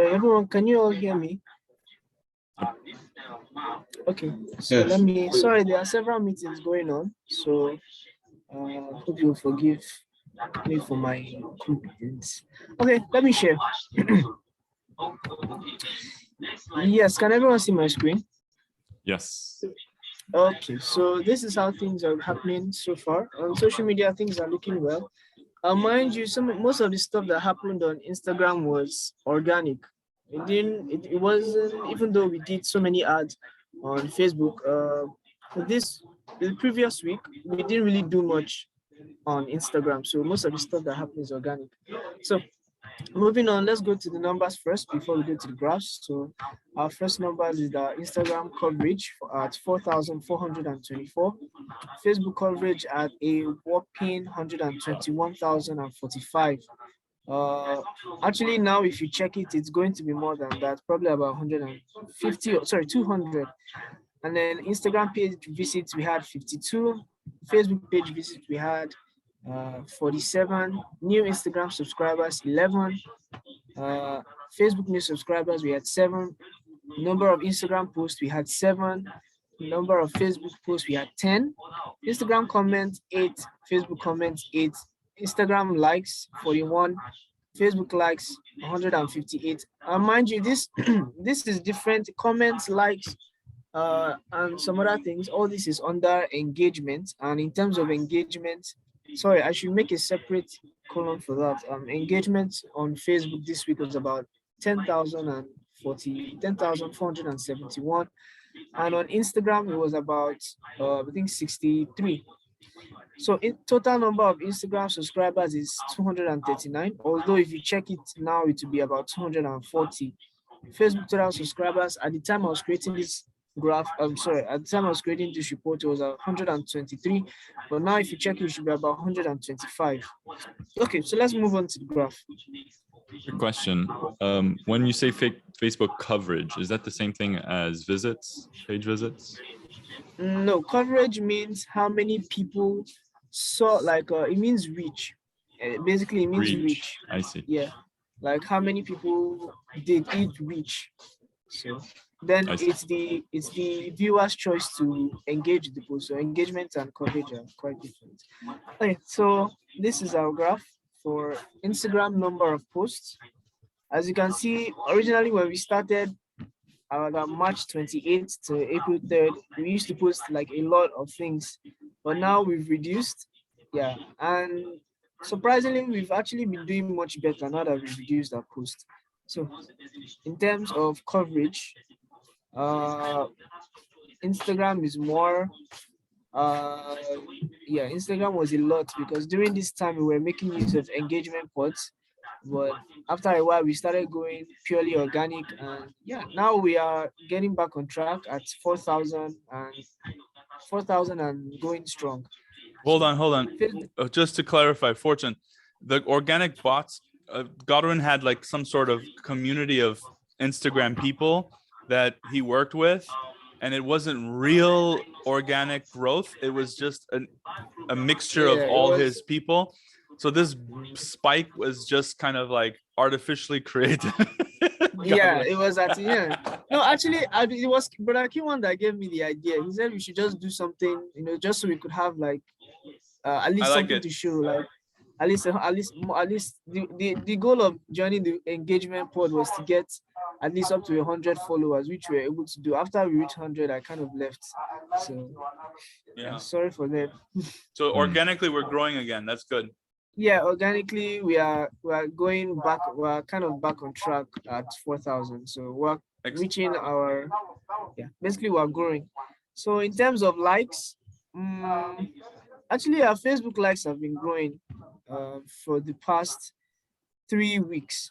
everyone, can you all hear me? Okay, so Yes. let me, sorry, there are several meetings going on, so hope you'll forgive me for my incompetence. Okay, let me share. Yes, can everyone see my screen? Yes. Okay, so this is how things are happening so far. On social media, things are looking well. Mind you, most of the stuff that happened on Instagram was organic. It wasn't, even though we did so many ads on Facebook. The previous week, we didn't really do much on Instagram. So most of the stuff that happened is organic. So moving on, let's go to the numbers first before we go to the graphs. So our first numbers is the Instagram coverage at 4,424, Facebook coverage at a whopping 121,045. Actually, now if you check it, it's going to be more than that, probably about 150, sorry, 200. And then Instagram page visits, we had 52. Facebook page visits, we had 47. New Instagram subscribers, 11. Facebook new subscribers, we had 7. Number of Instagram posts, we had 7. Number of Facebook posts, we had 10. Instagram comments, 8. Facebook comments, 8. Instagram likes, 41. Facebook likes, 158. Mind you, this this is different. Comments, likes, and some other things. All this is under engagement. And in terms of engagement, sorry, I should make a separate column for that. Engagement on Facebook this week was about 10,471. And on Instagram, it was about, I think 63. So in total number of Instagram subscribers is 239. Although if you check it now, it will be about 240. Facebook total subscribers at the time I was creating this graph, at the time I was creating this report, it was 123. But now if you check it, should be about 125. Okay, so let's move on to the graph. Good question. When you say Facebook coverage, is that the same thing as visits, page visits? No, coverage means how many people saw, like it means reach. Basically, it means reach. I see. Yeah, like how many people did it reach? So then it's the viewer's choice to engage the post. So engagement and coverage are quite different. Okay, so this is our graph for Instagram number of posts. As you can see, originally when we started, March 28th to April 3rd, we used to post like a lot of things, but now we've reduced. Yeah, and surprisingly, we've actually been doing much better now that we've reduced our post. So in terms of coverage, Instagram is more, yeah, Instagram was a lot because during this time we were making use of engagement pods. But after a while, we started going purely organic, and yeah, now we are getting back on track at 4,000 and going strong. Hold on. Just to clarify, Fortune, the organic bots, Godwin had like some sort of community of Instagram people that he worked with, and it wasn't real organic growth. It was just a mixture of all his people. So this spike was just kind of like artificially created. Yeah, it was at the end. No, actually, it was Brother Kiwan that gave me the idea. He said we should just do something, just so we could have like at least something to show. Like, at least the goal of joining the engagement pod was to get at least up to 100 followers, which we were able to do. After we reached 100, I kind of left. So Yeah. sorry for that. So organically, we're growing again. That's good. Yeah, organically we are going back. We are kind of back on track at 4,000. So we're reaching our basically we're growing. So in terms of likes, actually our Facebook likes have been growing for the past 3 weeks.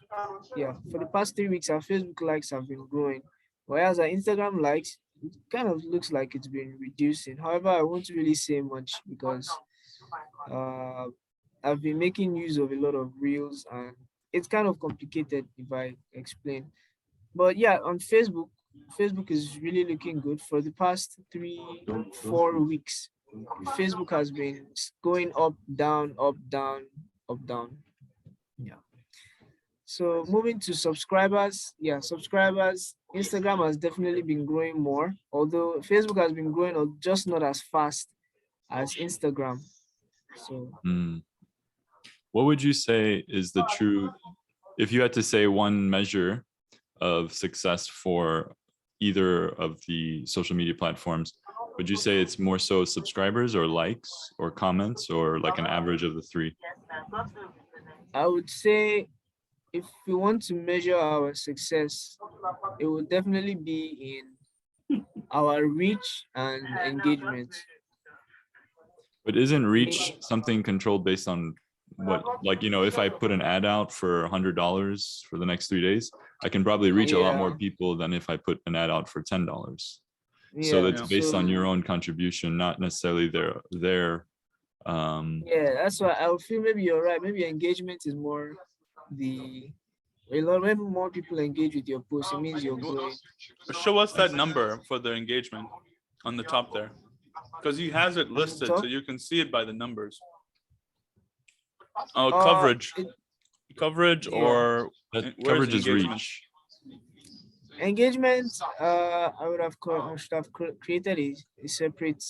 Yeah, for the past 3 weeks our Facebook likes have been growing, whereas our Instagram likes, it kind of looks like it's been reducing. However, I won't really say much because I've been making use of a lot of reels and it's kind of complicated if I explain. But yeah, on Facebook is really looking good for the past 4 weeks. Facebook has been going up, down, up, down, up, down. Yeah. So moving to subscribers, subscribers, Instagram has definitely been growing more, although Facebook has been growing just not as fast as Instagram. So what would you say is the true, if you had to say one measure of success for either of the social media platforms, would you say it's more so subscribers or likes or comments or like an average of the three? I would say if we want to measure our success, it would definitely be in our reach and engagement. But isn't reach something controlled based on what, like, if I put an ad out for $100 for the next 3 days, I can probably reach a lot more people than if I put an ad out for $10. So that's based on your own contribution, not necessarily their that's why I would feel maybe you're right. Maybe engagement is more when more people engage with your post, it means you're growing. Show us that number for the engagement on the top there, because he has it listed, so you can see it by the numbers. Oh, coverage. Coverage or coverage is reach. Engagement, I should have created a separate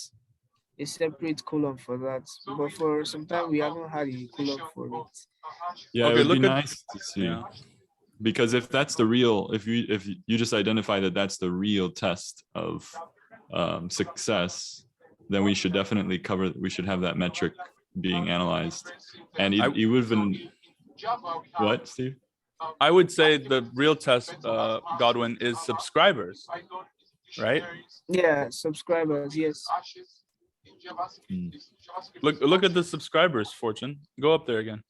column for that, but for some time we haven't had a column for it. Yeah, okay, it would be nice to see. Because if that's the real, if you just identify that that's the real test of success, then we should definitely we should have that metric being analyzed. And it would have been, what, Steve? I would say the real test, Godwin, is subscribers, right? Yeah, subscribers, yes. Look at the subscribers, Fortune. Go up there again.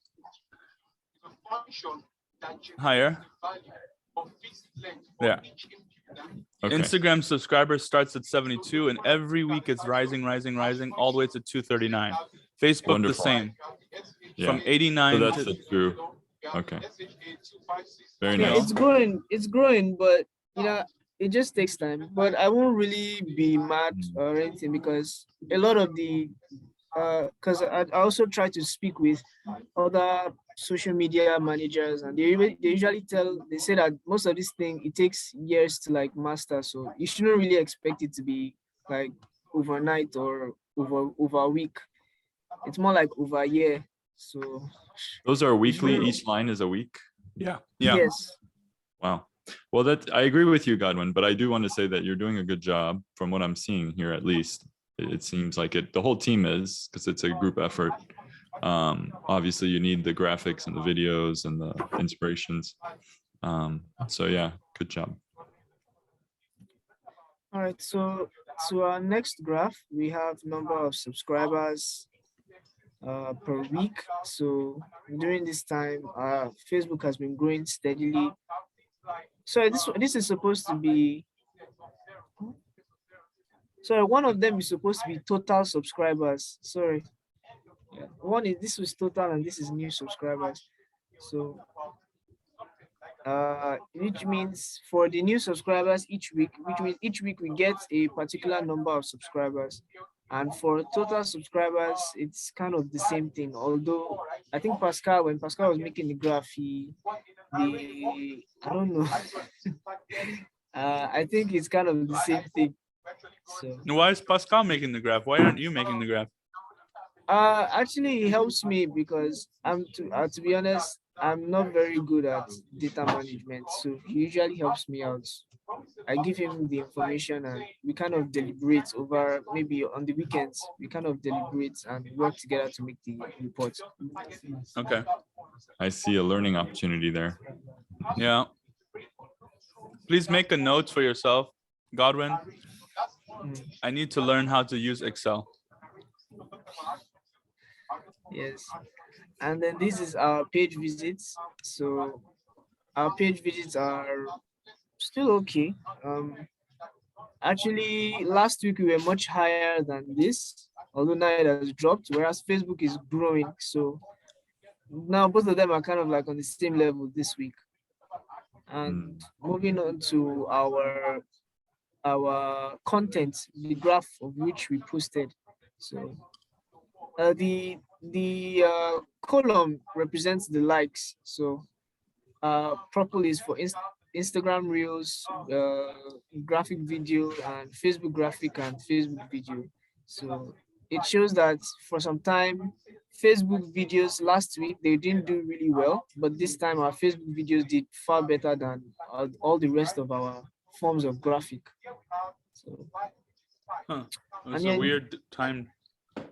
Higher. Yeah. Okay. Instagram subscribers starts at 72, and every week it's rising all the way to 239. Facebook, wonderful. The same. Yeah. From 89 so that's to true. Okay. Very nice. It's growing, but it just takes time. But I won't really be mad or anything because a lot of the because I also try to speak with other social media managers, and they usually say that most of this thing, it takes years to like master, so you shouldn't really expect it to be like overnight or over a week. It's more like over a year. So those are weekly, each line is a week. Yeah. Yes. Wow. Well, I agree with you, Godwin, but I do want to say that you're doing a good job from what I'm seeing here. At least it seems like it, the whole team is, because it's a group effort. Obviously you need the graphics and the videos and the inspirations. So yeah, good job. All right, so our next graph, we have number of subscribers per week. So during this time, Facebook has been growing steadily. So this is supposed to be, sorry, one of them is supposed to be total subscribers. Sorry. Yeah. This was total and this is new subscribers. So which means for the new subscribers each week, we get a particular number of subscribers. And for total subscribers, it's kind of the same thing. Although I think when Pascal was making the graph, I don't know. I think it's kind of the same thing. So why is Pascal making the graph? Why aren't you making the graph? Actually, it helps me because to be honest, I'm not very good at data management. So he usually helps me out. I give him the information and we kind of deliberate over maybe on the weekends. We kind of deliberate and work together to make the report. Okay. I see a learning opportunity there. Yeah. Please make a note for yourself, Godwin. I need to learn how to use Excel. Yes. And then this is our page visits. So our page visits are still okay. Actually, last week we were much higher than this, although now it has dropped, whereas Facebook is growing. So now both of them are kind of like on the same level this week. And moving on to our content, the graph of which we posted. So the column represents the likes. So purple is for Instagram Reels, graphic video, and Facebook graphic and Facebook video. So it shows that for some time, Facebook videos last week, they didn't do really well, but this time our Facebook videos did far better than all the rest of our forms of graphic. So, Huh. It was and a yeah, weird time. The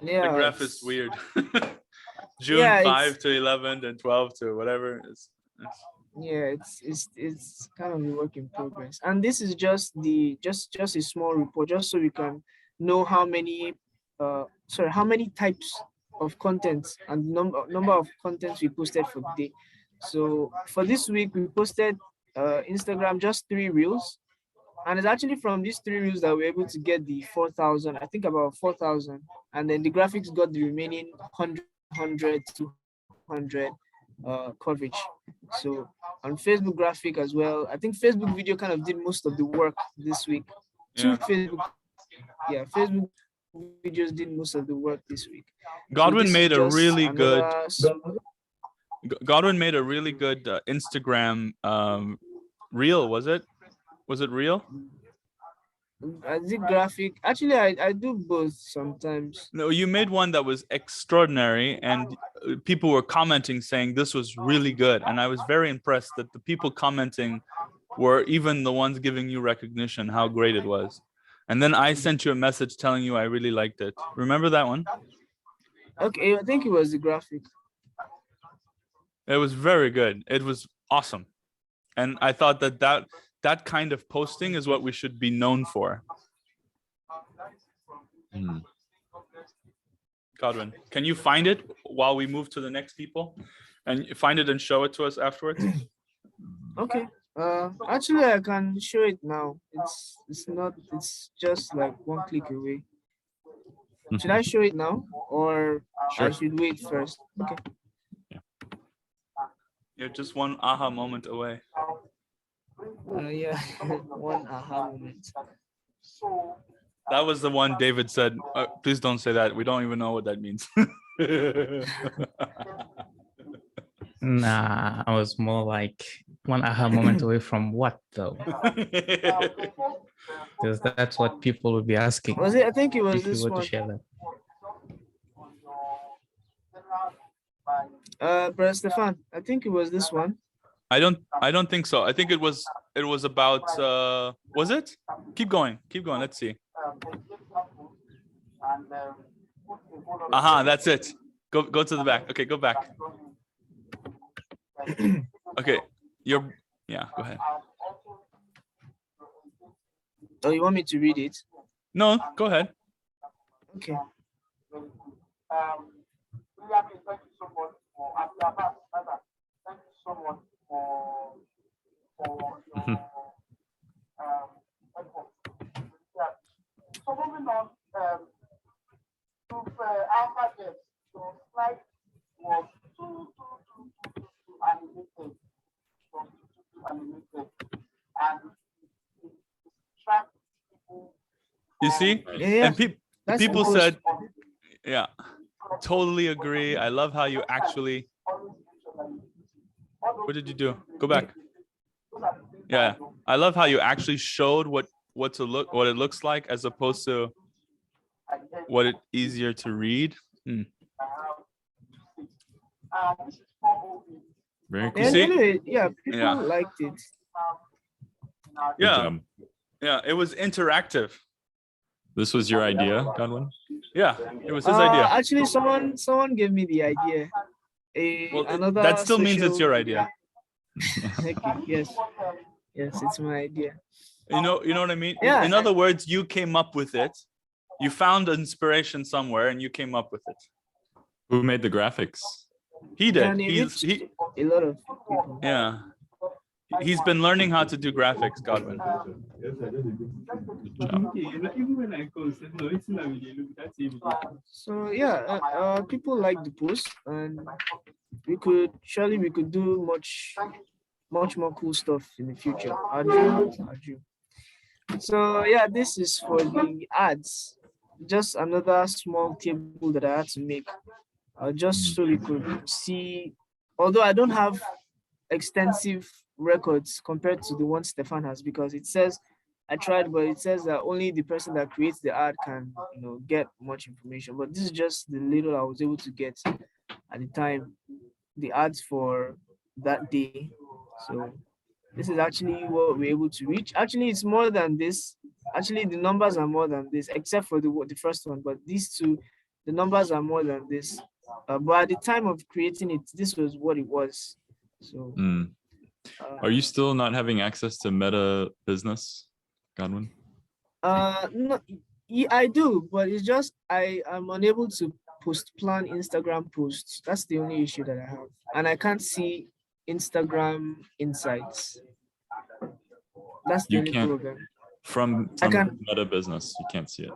yeah, graph is weird. June Yeah, 5 to 11 and 12 to whatever. yeah, it's kind of a work in progress. And this is just just a small report, just so we can know how many how many types of content and number of contents we posted for the day. So for this week we posted Instagram just 3 reels, and it's actually from these 3 reels that we're able to get the 4,000, I think about 4,000, and then the graphics got the remaining 100 200 coverage. So on Facebook graphic as well, I think Facebook video kind of did most of the work this week. Yeah. Facebook videos did most of the work this week. Godwin So made a really good. Godwin made a really good Instagram reel. Was it? Was it real? I did graphic. Actually, I do both sometimes. No, you made one that was extraordinary, and people were commenting saying this was really good. And I was very impressed that the people commenting were even the ones giving you recognition, how great it was. And then I sent you a message telling you I really liked it. Remember that one? Okay, I think it was the graphic. It was very good. It was awesome. And I thought that kind of posting is what we should be known for. Godwin, can you find it while we move to the next people, and find it and show it to us afterwards? Okay. Actually, I can show it now. It's just like one click away. Should I show it now, or Sure. I should wait first? Okay. You're just one aha moment away. Yeah, one aha moment. That was the one David said, please don't say that. We don't even know what that means. Nah, I was more like one aha moment away from what though? Because that's what people would be asking. Was it? I think it was if this you were one. to share that. Brother Stefan, I think it was this one. I don't think so. I think it was about was it? Keep going. Let's see. Aha, that's it. Go to the back. Okay, go back. Okay, go ahead. Oh, you want me to read it? No, go ahead. Okay. You see? Yeah. And people said, yeah, totally agree. I love how you actually. What did you do? Go back. Yeah, I love how you actually showed what it looks like, as opposed to what it easier to read. Very cool. And See? anyway, yeah, people Yeah. liked it. Good Yeah, job. yeah, it was interactive. This was your idea, Godwin? Yeah, it was his idea. Actually, someone gave me the idea. Well, Another that still means it's social- your idea. Okay, yes, it's my idea. You know what I mean? Yeah. In other words, you came up with it. You found inspiration somewhere and you came up with it. Who made the graphics? He did. And it reached a lot of people. Yeah. He's been learning how to do graphics, Godwin. Good job. So yeah, people like the post, and we could do much more cool stuff in the future. Arju. So yeah, this is for the ads. Just another small table that I had to make, just so we could see. Although I don't have extensive records compared to the one Stefan has, because it says I tried, but it says that only the person that creates the ad can, get much information. But this is just the little I was able to get at the time, the ads for that day. So this is actually what we're able to reach. Actually, it's more than this. Actually, the numbers are more than this, except for the first one. But these two, the numbers are more than this. But at the time of creating it, this was what it was. So. Are you still not having access to Meta Business, Godwin? No, yeah, I do, but it's just I'm unable to plan Instagram posts. That's the only issue that I have, and I can't see Instagram insights. That's the You only can't- problem. From I can- Meta Business, you can't see it.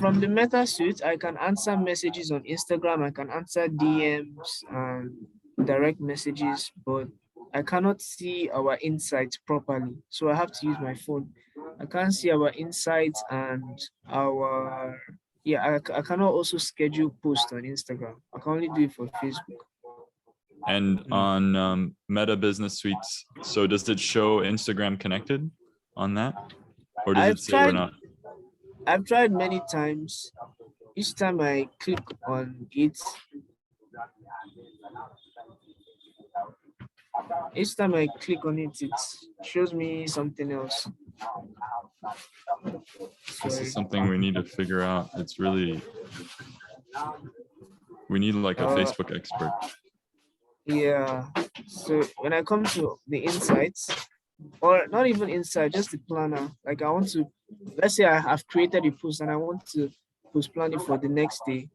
From the Meta suite, I can answer messages on Instagram. I can answer DMs and direct messages, but I cannot see our insights properly. So I have to use my phone. I can't see our insights and our, I cannot also schedule posts on Instagram. I can only do it for Facebook. And on Meta Business Suites, so does it show Instagram connected on that? Or does I've it say we're tried- not? I've tried many times. Each time I click on it, it shows me something else. This Sorry. is something we need to figure out. It's really, we need like a Facebook expert. Yeah. So when I come to the insights, or not even insight, just the planner, like I want to, let's say I have created a post and I want to post plan it for the next day.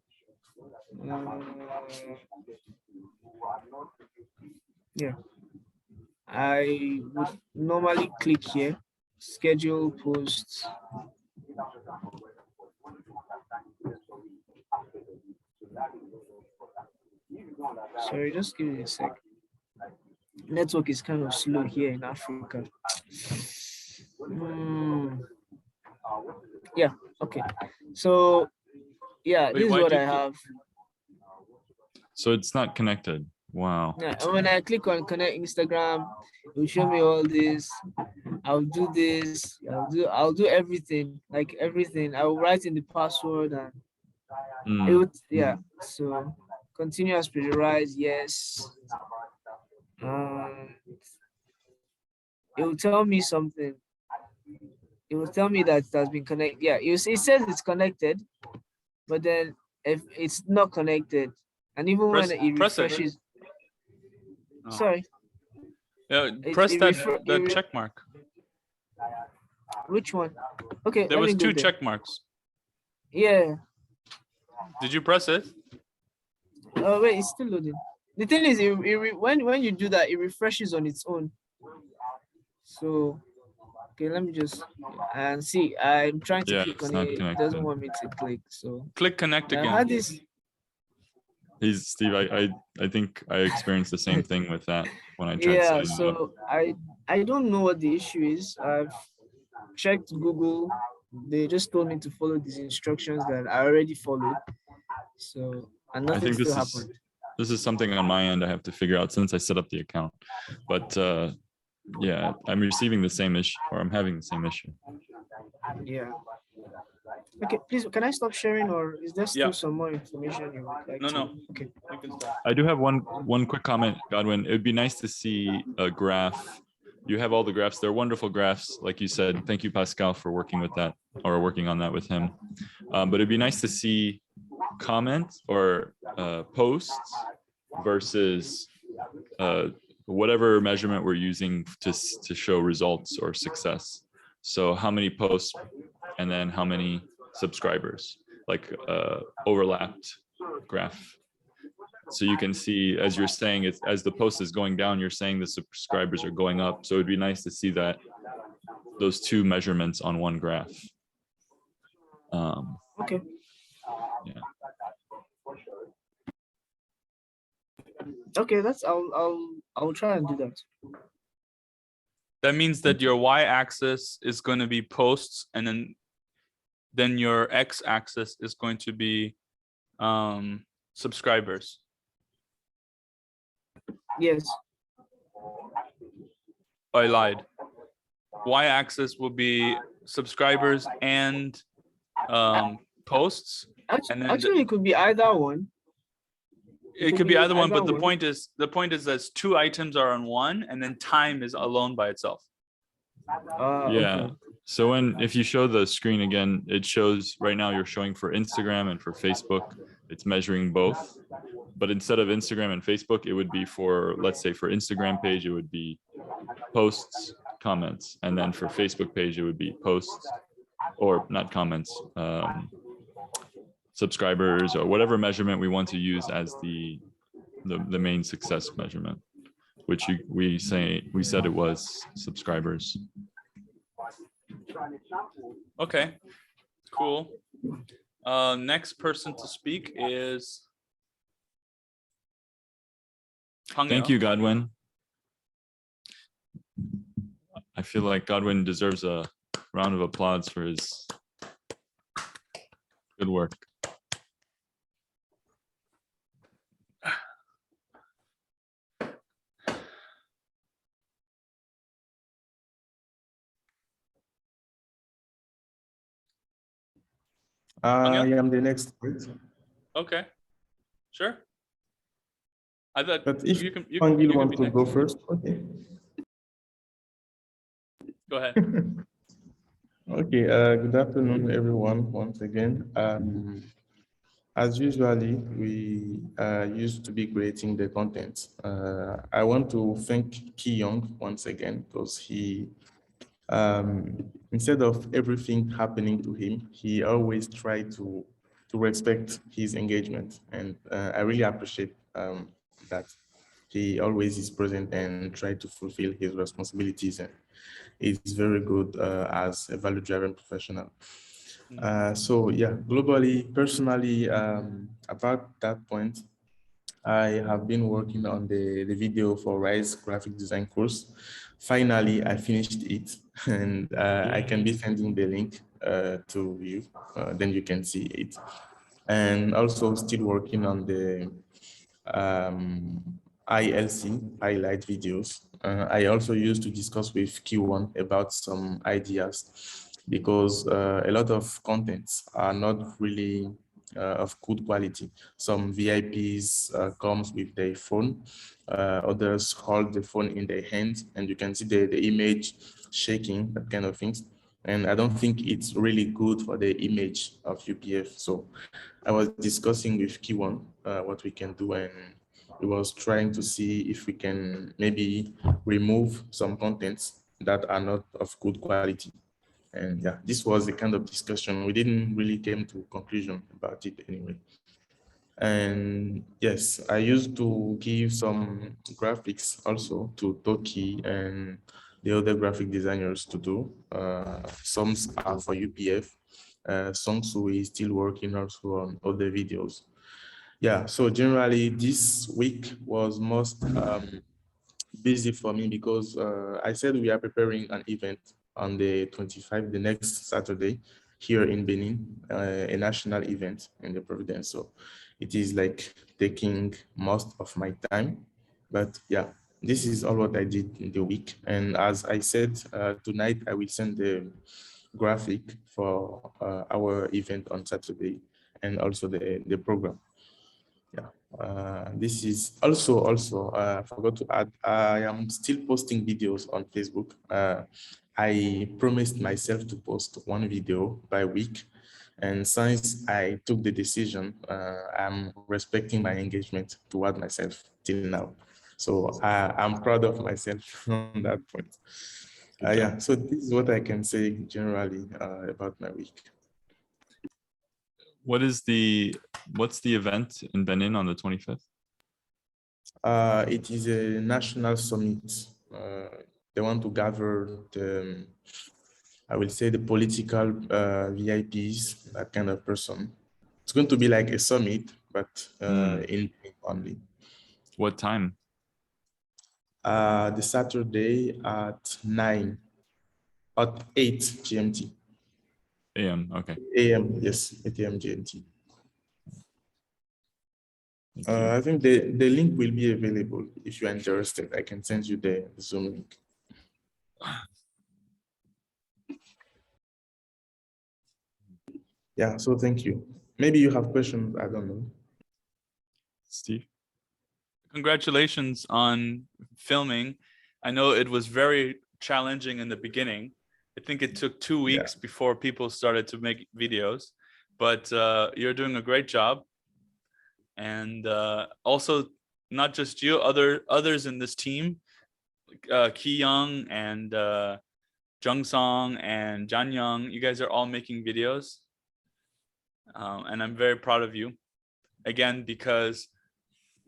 Yeah. I would normally click here, schedule posts. Sorry, just give me a sec. Network is kind of slow here in Africa. Yeah, okay. So yeah, Wait, this is why'd what you I click- have. So it's not connected. Wow. Yeah, and when I click on connect Instagram, it will show me all this. I'll do this. I'll do everything. Like everything. I will write in the password and it would, yeah. So continue as pressurized. Yes. It will tell me something. It will tell me that it has been connected. Yeah, it says it's connected, but then if it's not connected, and even Press- when it press it. refreshes, Oh. sorry, Yeah, It- press it that refer- it re- check mark. which one? Okay, There let was me go two there. check marks. Yeah. Did you press it? Oh wait, it's still loading. The thing is, when you do that, it refreshes on its own. So, okay, let me just and see. I'm trying to Yeah, click it's on not it. It connected. doesn't want me to click. So Click connect I again. had this. Steve, I think I experienced the same thing with that when I tried Yeah. setting it up. So I don't know what the issue is. I've checked Google. They just told me to follow these instructions that I already followed. So and I nothing think still this is happened. this is something on my end I have to figure out since I set up the account. But yeah, I'm receiving the same issue, or I'm having the same issue. Yeah. Okay, please, can I stop sharing, or is there still Yeah. some more information you would like No, to? no. Okay. You can start. I do have one quick comment, Godwin. It would be nice to see a graph. You have all the graphs. They're wonderful graphs, like you said. Thank you, Pascal, for working with that or working on that with him. But it'd be nice to see comments or posts versus whatever measurement we're using to show results or success. So how many posts and then how many subscribers, like overlapped graph. So you can see, as you're saying, it's as the post is going down, you're saying the subscribers are going up. So it'd be nice to see that those two measurements on one graph. Okay. Yeah. Okay, I'll try and do that. That means that your y-axis is going to be posts, and then your x-axis is going to be subscribers. Yes. I lied. Y-axis will be subscribers and posts, and then Actually, it could be either one. it could be either one. But the one. point is that two items are on one, and then time is alone by itself. Yeah. Okay. So if you show the screen again, it shows right now you're showing for Instagram and for Facebook, it's measuring both. But instead of Instagram and Facebook, it would be for, let's say for Instagram page, it would be posts, comments. And then for Facebook page, it would be posts or not comments, subscribers or whatever measurement we want to use as the main success measurement, which we said it was subscribers. Okay, cool. Next person to speak is Thank you, Godwin. I feel like Godwin deserves a round of applause for his good work. I am the next. Okay, sure. I thought But if you can Angel be want to next. go first, okay. Go ahead. Okay, good afternoon, everyone, once again. As usually, we used to be creating the content. I want to thank Ki Young once again, because he, instead of everything happening to him, he always tried to respect his engagement. And I really appreciate that he always is present and try to fulfill his responsibilities. And is very good as a value-driven professional. So yeah, globally, personally, about that point, I have been working on the video for Rise graphic design course. Finally, I finished it, and I can be sending the link to you, then you can see it. And also still working on the ILC, highlight videos. I also used to discuss with Q1 about some ideas, because a lot of contents are not really of good quality. Some VIPs comes with their phone, others hold the phone in their hands, and you can see the image shaking, that kind of things. And I don't think it's really good for the image of UPF. So I was discussing with Q1 what we can do, and we was trying to see if we can maybe remove some contents that are not of good quality. And yeah, this was the kind of discussion. We didn't really came to a conclusion about it anyway. And yes, I used to give some graphics also to Toki and the other graphic designers to do. Some are for UPF. Songsu is still working also on other videos. Yeah, so generally this week was most busy for me, because I said we are preparing an event on the 25th, the next Saturday, here in Benin, a national event in the Providence. So it is like taking most of my time. But yeah, this is all what I did in the week. And as I said, tonight I will send graphic for our event on Saturday and also the program. Yeah, this is also I forgot to add, I am still posting videos on Facebook. I promised myself to post one video by week, and since I took the decision, I'm respecting my engagement toward myself till now. So I'm proud of myself on that point. Yeah, so this is what I can say generally about my week. What's the event in Benin on the 25th? It is a national summit. They want to gather the, I will say, the political VIPs, that kind of person. It's going to be like a summit, but in only. What time? The Saturday at 8 GMT. AM, okay. AM, yes, 8 AM GMT. Thank you. I think the link will be available. If you're interested, I can send you the Zoom link. Yeah, so thank you. Maybe you have questions, I don't know. Steve? Congratulations on filming. I know it was very challenging in the beginning. I think it took 2 weeks before people started to make videos, but you're doing a great job. And also, not just you, others in this team, Ki Young and Jung Song and Jan Young, you guys are all making videos. And I'm very proud of you. Again, because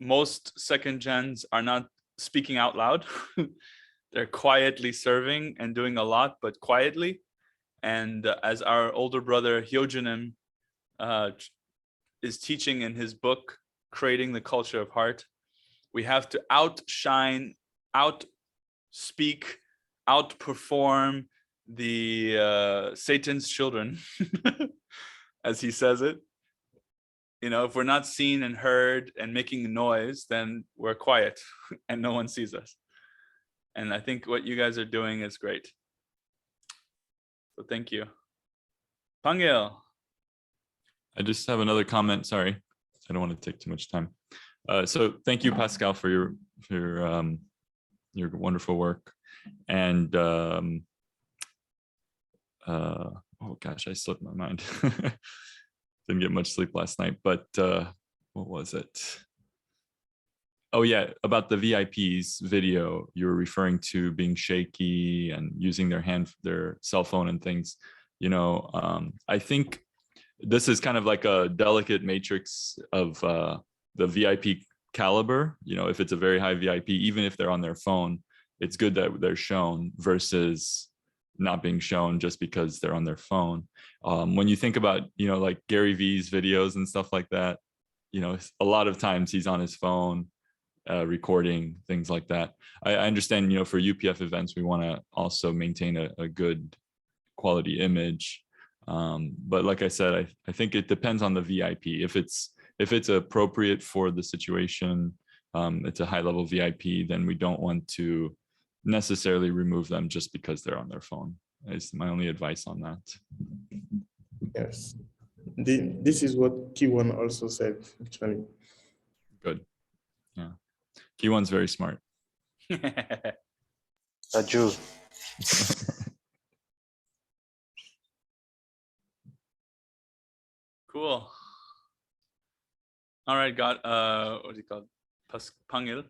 most second gens are not speaking out loud. They're quietly serving and doing a lot, but quietly. And as our older brother Hyojunim is teaching in his book, Creating the Culture of Heart, we have to outshine, outspeak, outperform the Satan's children, as he says it. You know, if we're not seen and heard and making noise, then we're quiet and no one sees us. And I think what you guys are doing is great. So thank you. Pangil. I just have another comment. Sorry, I don't want to take too much time. So thank you, Pascal, for your wonderful work. And oh gosh, I slipped my mind. Didn't get much sleep last night, but what was it? Oh yeah, about the VIPs video, you were referring to being shaky and using their cell phone and things. You know, I think this is kind of like a delicate matrix of the VIP caliber. You know, if it's a very high VIP, even if they're on their phone, it's good that they're shown versus not being shown just because they're on their phone. When you think about, you know, like Gary V's videos and stuff like that, you know, a lot of times he's on his phone recording things like that. I understand, you know, for UPF events, we want to also maintain a good quality image. But like I said, I think it depends on the VIP. If it's appropriate for the situation, it's a high level VIP, then we don't want to necessarily remove them just because they're on their phone. Is my only advice on that. Yes, this is what Kiwon also said, actually. Good. Yeah, Kiwon's very smart. Aju. Cool. All right, got what do you call it? Pangil.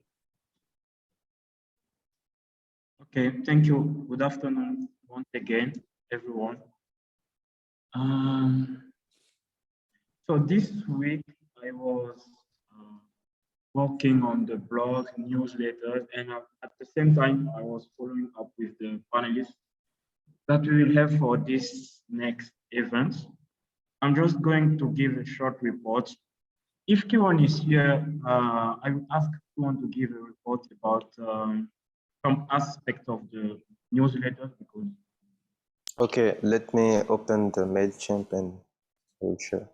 Okay, thank you. Good afternoon once again, everyone. So this week I was working on the blog, newsletters, and at the same time I was following up with the panelists that we will have for this next event. I'm just going to give a short report. If Kiwon is here, I will ask Kiwon to give a report about some aspect of the newsletter because. Okay, let me open the MailChimp and I will share.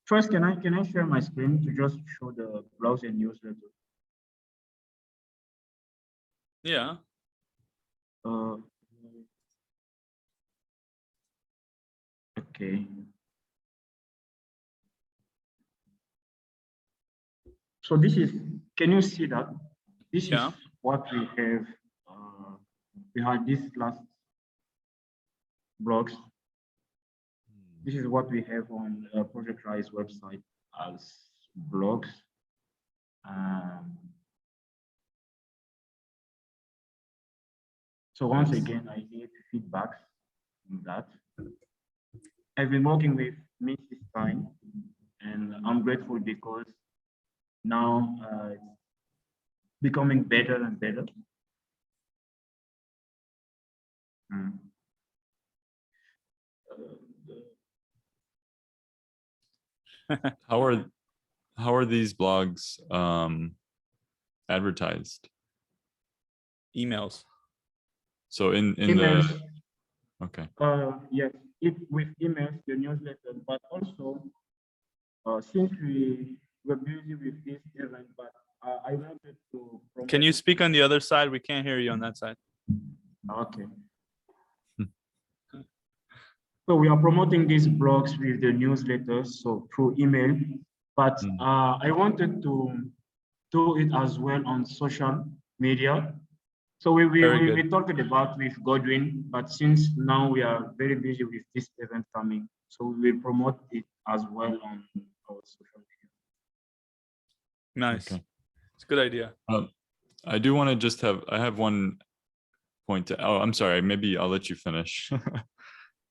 First, can I share my screen to just show the browser newsletter? Yeah. Uh, okay. So this is, can you see that? This is Yeah. what we have. We had this last blogs. This is what we have on Project Rise website as blogs. So once again, I need feedback on that. I've been working with Miss this time, and I'm grateful because now it's becoming better and better. How are these blogs advertised? Emails. So in Emails, the okay. yes, with emails, the newsletter, but also since we were busy with this event, but I wanted to promote. Can you speak on the other side? We can't hear you on that side. Okay. So we are promoting these blogs with the newsletters, so through email, but I wanted to do it as well on social media. So we talked about with Godwin, but since now we are very busy with this event coming, so we will promote it as well on our social media. Nice. Okay. It's a good idea. I do want to just I have one point to, oh, I'm sorry, maybe I'll let you finish.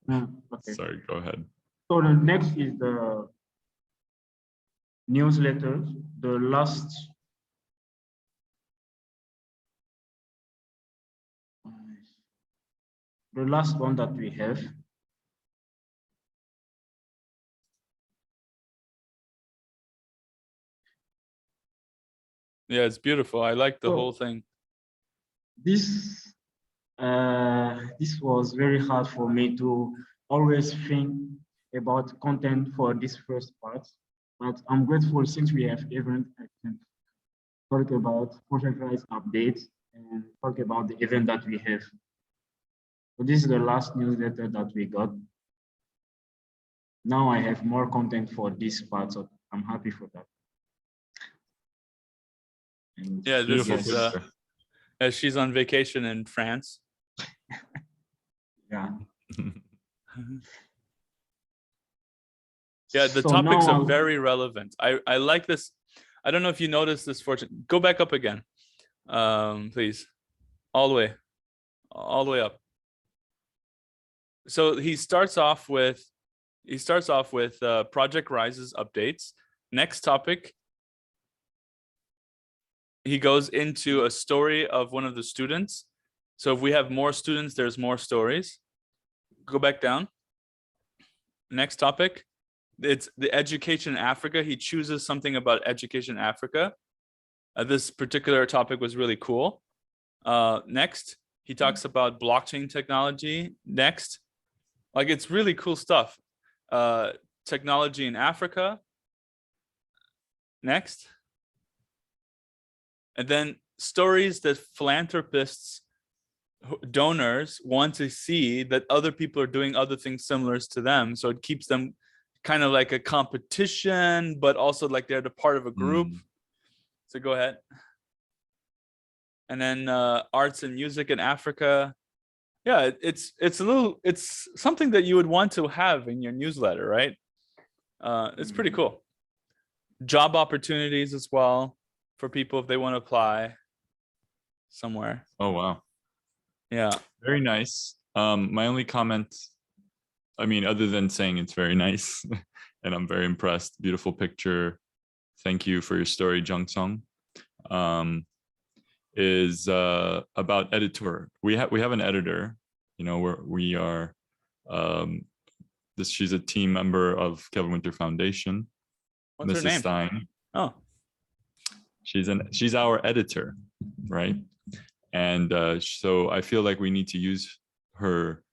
Okay. Sorry, go ahead. So the next is the newsletter, the last one that we have. Yeah, it's beautiful. I like the whole thing. This was very hard for me to always think about content for this first part, but I'm grateful since we have event, I can talk about Project Rise updates and talk about the event that we have. So this is the last newsletter that we got. Now I have more content for this part, so I'm happy for that. And Yeah, this beautiful is she's on vacation in France. Yeah. Yeah, the So topics now are very relevant. I like this. I don't know if you noticed this, Fortune. Go back up again, please. All the way up. So he starts off with Project Rise's updates. Next topic, he goes into a story of one of the students. So if we have more students, there's more stories. Go back down. Next topic, it's the education in Africa. He chooses something about education in Africa. This particular topic was really cool. Next, he talks about blockchain technology. Next, like it's really cool stuff. Technology in Africa. Next. And then stories that philanthropists, donors want to see that other people are doing other things similar to them. So it keeps them kind of like a competition, but also like they're the part of a group. So go ahead. And then arts and music in Africa. Yeah, it's something that you would want to have in your newsletter, right? It's pretty cool. Job opportunities as well for people if they want to apply somewhere. Oh, wow. Yeah. Very nice. My only comment, I mean, other than saying it's very nice and I'm very impressed, beautiful picture. Thank you for your story, Jung Sung. Is about editor. We have an editor, you know, we are she's a team member of Kevin Winter Foundation. What's her Mrs. name? Stein. Oh. She's our editor, right? And so I feel like we need to use her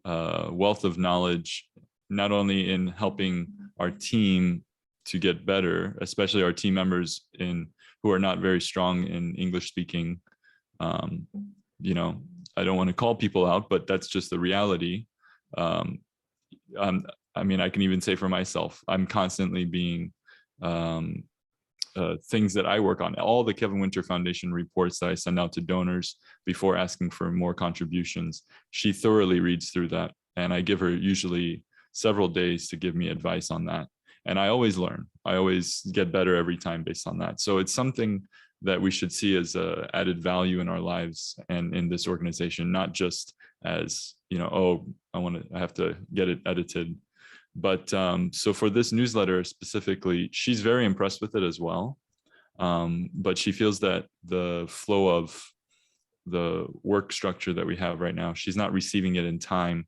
wealth of knowledge, not only in helping our team to get better, especially our team members who are not very strong in English speaking, you know, I don't want to call people out, but that's just the reality. I mean, I can even say for myself, I'm constantly being things that I work on, all the Kevin Winter Foundation reports that I send out to donors before asking for more contributions. She thoroughly reads through that, and I give her usually several days to give me advice on that. And I always learn. I always get better every time based on that. So it's something that we should see as a added value in our lives and in this organization, not just as, you know, oh, I have to get it edited. But so for this newsletter specifically, she's very impressed with it as well. But she feels that the flow of the work structure that we have right now, she's not receiving it in time,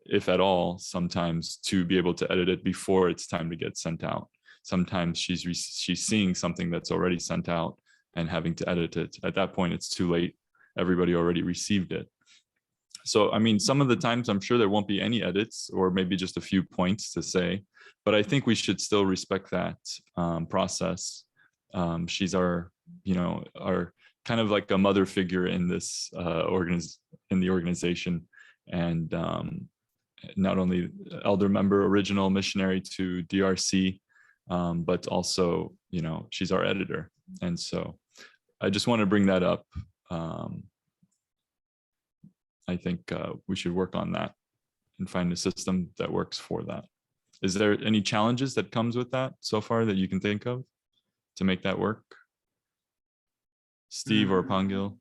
if at all, sometimes, to be able to edit it before it's time to get sent out. Sometimes she's seeing something that's already sent out and having to edit it. At that point, it's too late. Everybody already received it. So, I mean, some of the times I'm sure there won't be any edits, or maybe just a few points to say, but I think we should still respect that process. She's our, you know, our kind of like a mother figure in this in the organization, and not only elder member, original missionary to DRC, but also, you know, she's our editor. And so I just want to bring that up. I think we should work on that and find a system that works for that. Is there any challenges that comes with that so far that you can think of to make that work? Steve or Pangil?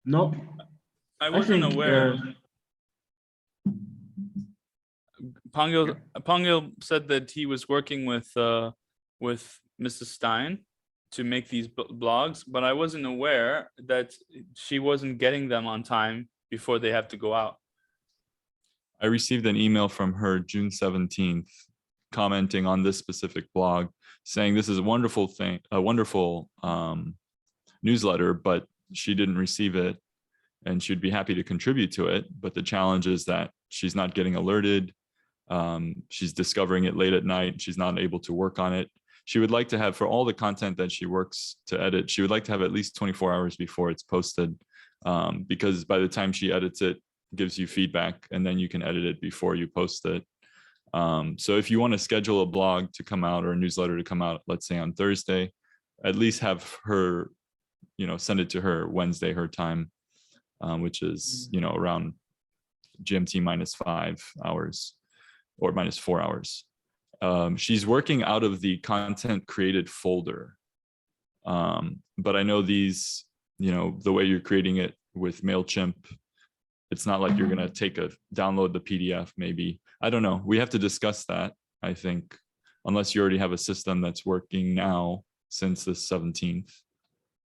No, I wasn't think, aware. Pangil said that he was working with Mrs. Stein to make these blogs, but I wasn't aware that she wasn't getting them on time before they have to go out. I received an email from her June 17th commenting on this specific blog, saying this is a wonderful thing, a wonderful newsletter, but she didn't receive it and she'd be happy to contribute to it. But the challenge is that she's not getting alerted. She's discovering it late at night. She's not able to work on it. She would like to have, for all the content that she works to edit, she would like to have at least 24 hours before it's posted, because by the time she edits it, gives you feedback, and then you can edit it before you post it. So if you want to schedule a blog to come out or a newsletter to come out, let's say on Thursday, at least have her, you know, send it to her Wednesday, her time, which is, you know, around GMT -5 hours or -4 hours. She's working out of the content created folder. But I know these, you know, the way you're creating it with MailChimp, it's not like you're going to download the PDF, maybe. I don't know. We have to discuss that, I think, unless you already have a system that's working now since the 17th.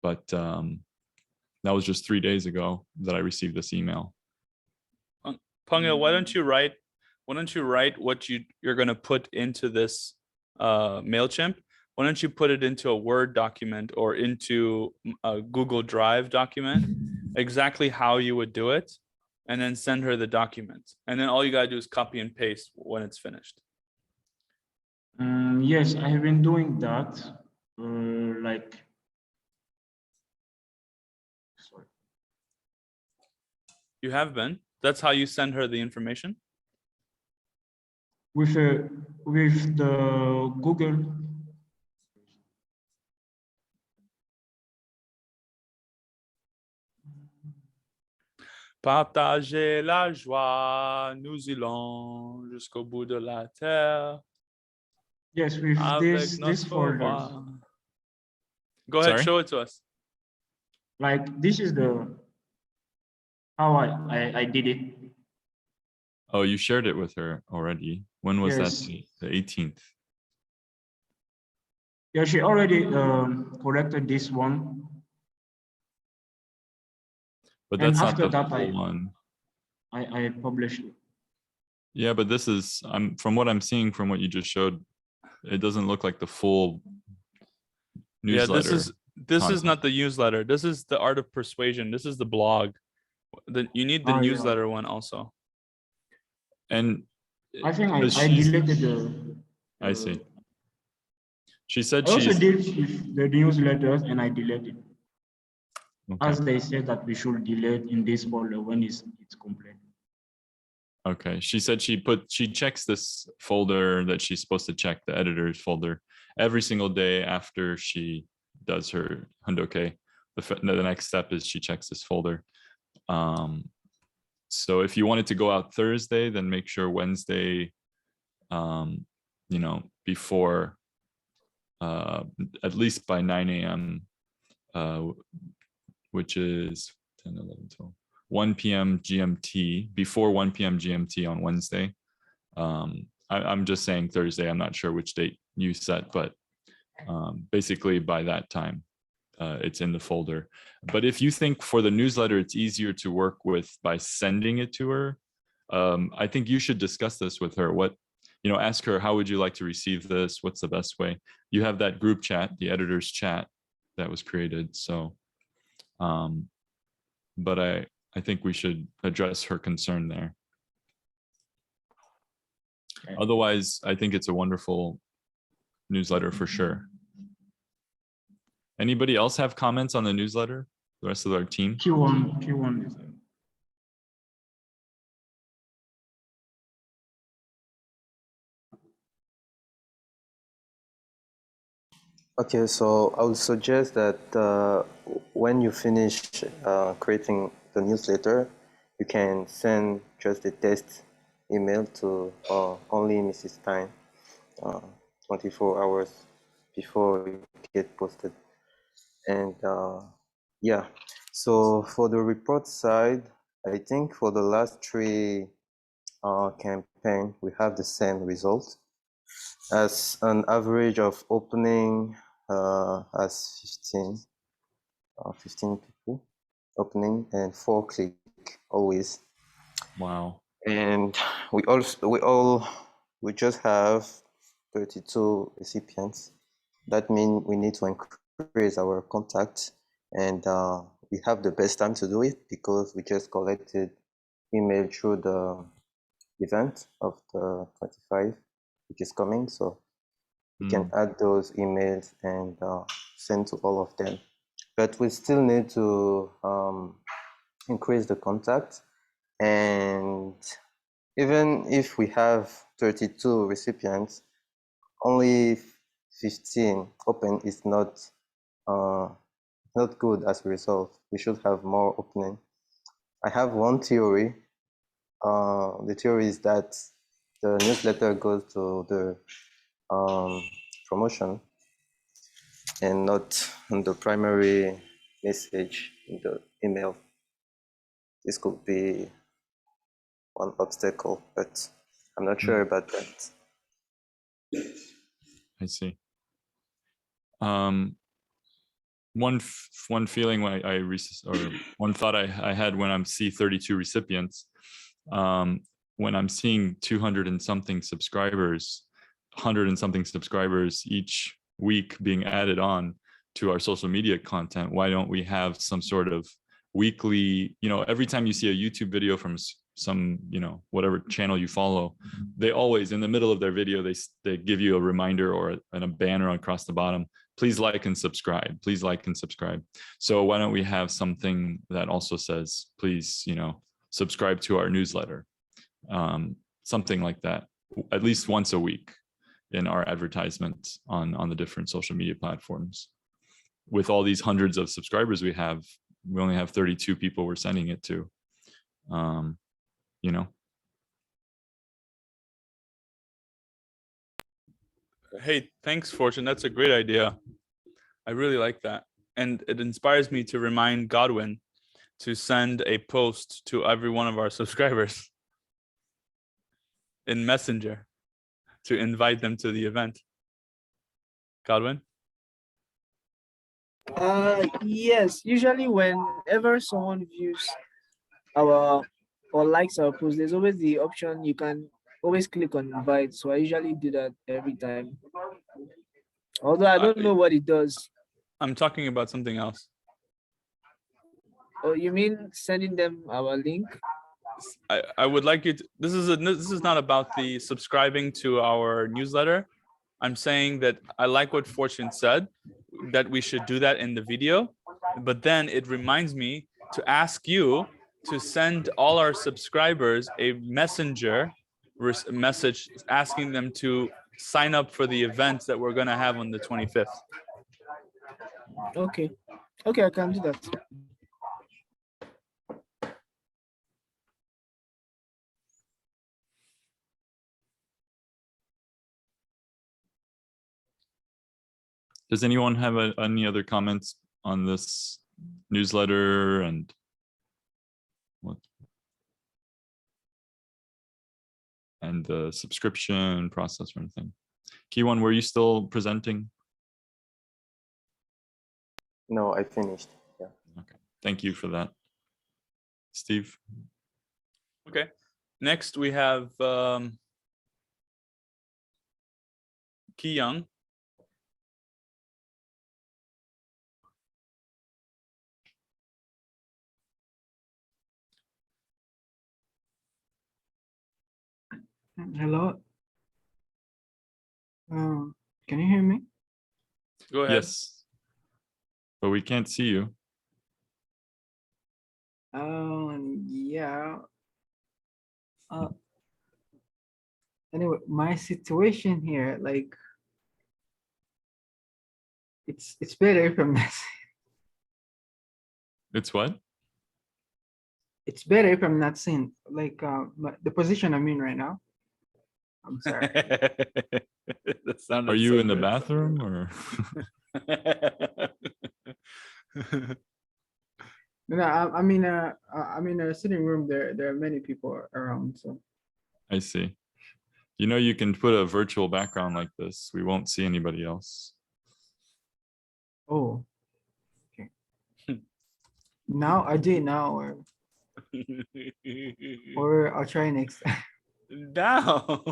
But that was just 3 days ago that I received this email. Pangil, why don't you write what you're going to put into this MailChimp? Why don't you put it into a Word document or into a Google Drive document, exactly how you would do it, and then send her the document. And then all you got to do is copy and paste when it's finished. Yes, I have been doing that. Sorry. You have been? That's how you send her the information? With the Google. Partagez la joie, nous irons jusqu'au bout de la terre. Yes, with this folder. Go ahead, Sorry? show it to us. Like, this is how I did it. Oh, you shared it with her already. When was Yes. that? The 18th. Yeah, she already corrected this one. But And that's not after the that, full one. I published it. Yeah, but this is, from what I'm seeing from what you just showed, it doesn't look like the full newsletter. Yeah, this is not the newsletter. This is the Art of Persuasion. This is the blog. You need the newsletter one also. And I think I deleted I see. She said I also she's, did with the newsletters and I deleted. Okay. as they said that we should delete in this folder when it's complete. Okay, she said she checks this folder that she's supposed to check, the editor's folder, every single day after she does her Hundoke. The next step is she checks this folder. So if you wanted to go out Thursday, then make sure Wednesday, you know, before at least by 9 a.m., which is 10, 11, 12. 1 p.m. GMT, before 1 p.m. GMT on Wednesday. I'm just saying Thursday. I'm not sure which date you set, but basically by that time, it's in the folder. But if you think for the newsletter, it's easier to work with by sending it to her, I think you should discuss this with her. Ask her, how would you like to receive this? What's the best way? You have that group chat, the editor's chat that was created. So, but I think we should address her concern there. Okay. Otherwise, I think it's a wonderful newsletter for sure. Anybody else have comments on the newsletter? The rest of our team? Q1 is Okay, so I would suggest that when you finish creating the newsletter, you can send just a test email to only Mrs. Stein 24 hours before it gets posted. And yeah, so for the report side, I think for the last 3 campaign, we have the same result as an average of opening as 15 people opening and 4 click always. Wow. And we just have 32 recipients. That means we need to increase our contact, and we have the best time to do it because we just collected email through the event of the 25, which is coming. So we can add those emails and send to all of them. But we still need to increase the contact. And even if we have 32 recipients, only 15 open is not good as a result. We should have more opening. I have one theory. The theory is that the newsletter goes to the promotion and not on the primary message in the email. This could be one obstacle, but I'm not sure about that. I see. One feeling when one thought I had when I'm see 32 recipients, when I'm seeing 200 and something subscribers, 100 and something subscribers each week being added on to our social media content, why don't we have some sort of weekly, every time you see a YouTube video from some, whatever channel you follow, they always, in the middle of their video, they give you a reminder or a banner across the bottom, please like and subscribe, please like and subscribe. So why don't we have something that also says, please, subscribe to our newsletter, something like that, at least once a week in our advertisements on the different social media platforms. With all these hundreds of subscribers we only have 32 people we're sending it to. Hey, thanks, Fortune. That's a great idea. I really like that. And it inspires me to remind Godwin to send a post to every one of our subscribers in Messenger to invite them to the event. Godwin? Yes, usually whenever someone views our or likes our post, there's always the option you can always click on invite. So I usually do that every time. Although I don't know what it does. I'm talking about something else. Oh, you mean sending them our link? I would like you to, this is not about the subscribing to our newsletter. I'm saying that I like what Fortune said, that we should do that in the video, but then it reminds me to ask you to send all our subscribers a message asking them to sign up for the event that we're going to have on the 25th. Okay. Okay, I can do that. Does anyone have any other comments on this newsletter and what? And the subscription process or anything? Keyone, were you still presenting? No, I finished. Yeah. Okay, thank you for that. Steve? Okay. Next, we have Ki Young. Hello. Can you hear me? Go ahead. Yes, but we can't see you. Yeah. Anyway, my situation here, like, it's better if I'm not. It's what? It's better if I'm not seen. Like, the position I'm in right now. I'm sorry. That sounded Are you so in the good. bathroom or? No, I'm in a sitting room. There are many people around. So I see. You know, you can put a virtual background like this. We won't see anybody else. oh, okay. Now I do it now, or I'll try next. Now.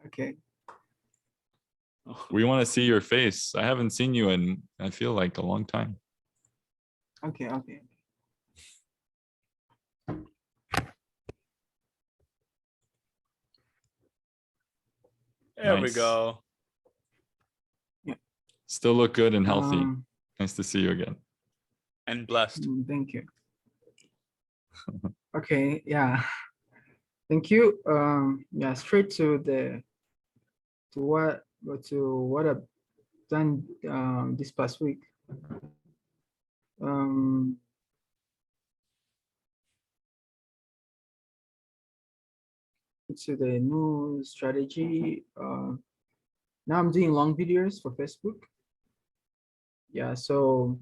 Okay. We want to see your face. I haven't seen you in, I feel like, a long time. Okay. Okay. There we Nice. go. Still look good and healthy. Um, Nice to see you again. And blessed. Thank you. Okay. Yeah. Thank you. Yeah. Straight to what I've done this past week. To the new strategy. Now I'm doing long videos for Facebook. Yeah, so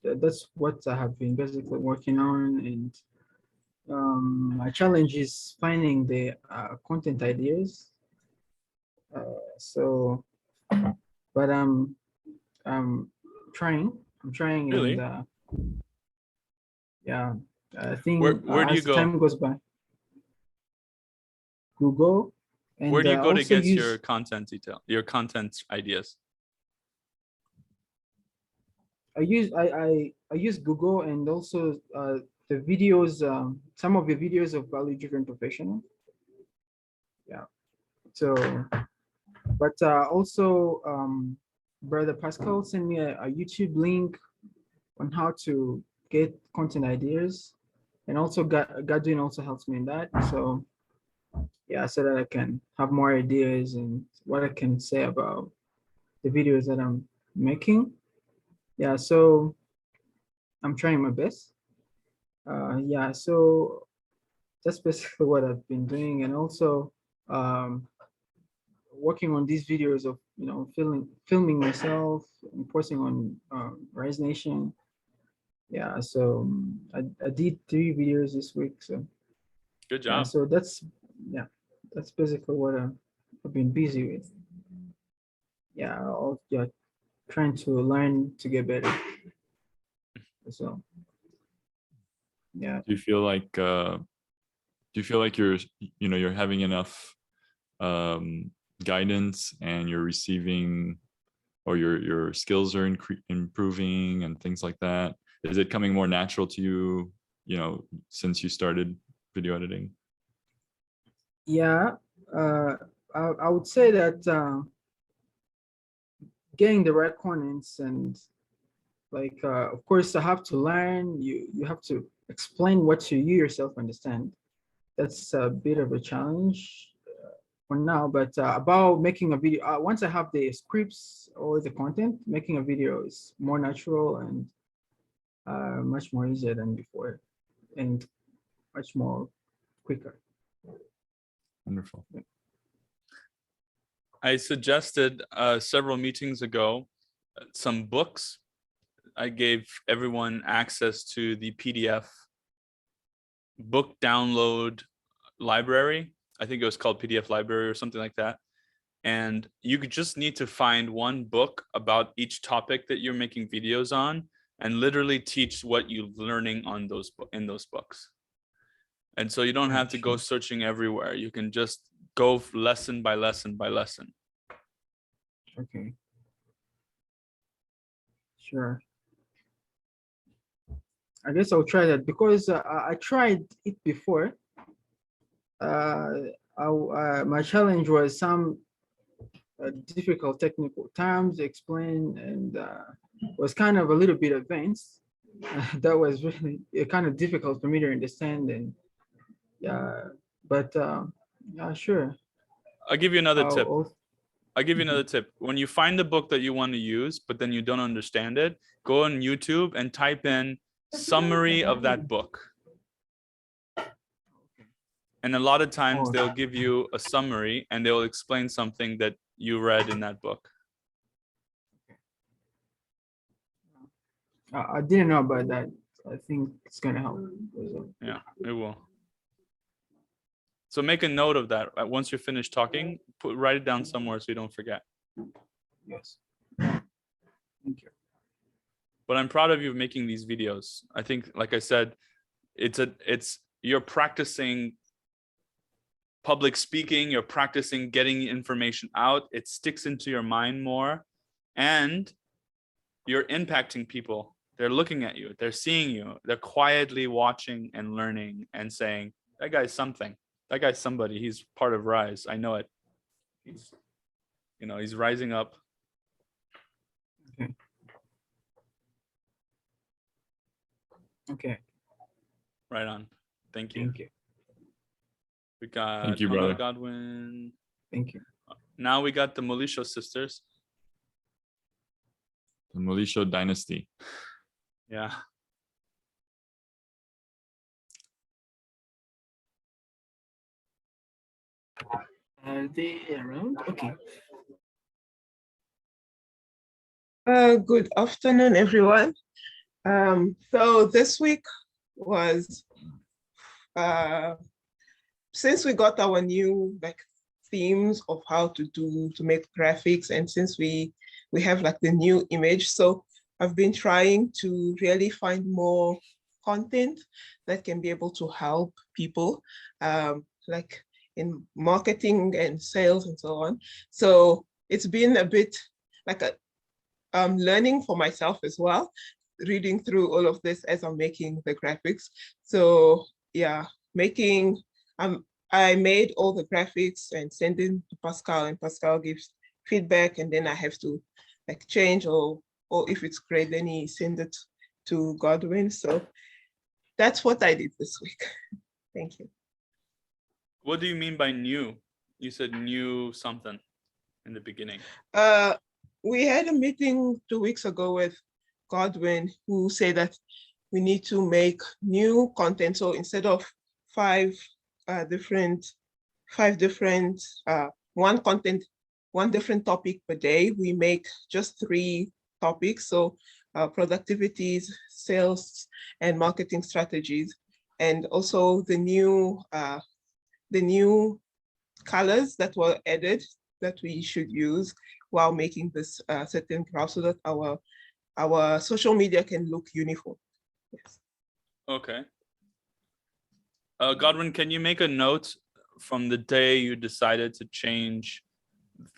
that's what I have been basically working on, and my challenge is finding the content ideas. So, but I'm trying. I'm trying, Really? and yeah, I think Where do you as go? time goes by, Google, and Where do you go to also get use. your content your content ideas? I use Google, and also the videos, some of the videos of value-driven professional. Yeah. So, but also, Brother Pascal sent me a YouTube link on how to get content ideas, and also Godwin also helps me in that. So, yeah, so that I can have more ideas and what I can say about the videos that I'm making. Yeah. So I'm trying my best. Yeah, so that's basically what I've been doing, and also working on these videos of filming myself and posting on Rise Nation. Yeah, so I did 3 videos this week. So Good yeah, job. so that's basically what I've been busy with. Yeah, trying to learn to get better. So yeah. Do you feel like you're having enough guidance and you're receiving, or your skills are improving and things like that? Is it coming more natural to you, since you started video editing? Yeah, I would say that getting the right comments and Like, of course, I have to learn. You have to explain what you yourself understand. That's a bit of a challenge for now. But about making a video, once I have the scripts or the content, making a video is more natural and much more easier than before, and much more quicker. Wonderful. I suggested several meetings ago some books. I gave everyone access to the PDF book download library. I think it was called PDF library or something like that. And you could just need to find one book about each topic that you're making videos on and literally teach what you're learning on those in those books. And so you don't have to go searching everywhere. You can just go lesson by lesson by lesson. Okay. Sure. I guess I'll try that because I tried it before. My challenge was some difficult technical terms to explain, and was kind of a little bit advanced. That was really kind of difficult for me to understand, and yeah, but yeah, sure. I'll give you another tip. I'll- I'll give you another tip. When you find a book that you want to use, but then you don't understand it, go on YouTube and type in summary of that book. And a lot of times they'll give you a summary and they'll explain something that you read in that book. I didn't know about that. I think it's gonna help. Yeah, it will. So make a note of that. Once you're finished talking, write it down somewhere so you don't forget. Yes. Thank you. But I'm proud of you making these videos. I think, like I said, you're practicing public speaking, you're practicing getting information out. It sticks into your mind more, and you're impacting people. They're looking at you, they're seeing you, they're quietly watching and learning and saying, that guy's something. That guy's somebody. He's part of Rise. I know it. He's, he's rising up. Okay. Okay. Right on. Thank you. Thank you. We got Thank you, Mama brother. Godwin. Thank you. Now we got the Molisho sisters. The Molisho dynasty. Yeah. Are they around? Okay. Good afternoon, everyone. So this week was, since we got our new themes of how to make graphics, and since we have the new image, so I've been trying to really find more content that can be able to help people, in marketing and sales and so on. So it's been a bit like a learning for myself as well, reading through all of this as I'm making the graphics. So yeah, I made all the graphics and send in to Pascal, and Pascal gives feedback, and then I have to change, or if it's great, then he send it to Godwin. So that's what I did this week. Thank you. What do you mean by new? You said new something in the beginning. We had a meeting 2 weeks ago with Godwin, who said that we need to make new content. So instead of five different, one different topic per day, we make just 3 topics. So productivities, sales, and marketing strategies, and also the new colors that were added that we should use while making this certain graph, so that our social media can look uniform. Yes. Okay. Godwin, can you make a note from the day you decided to change,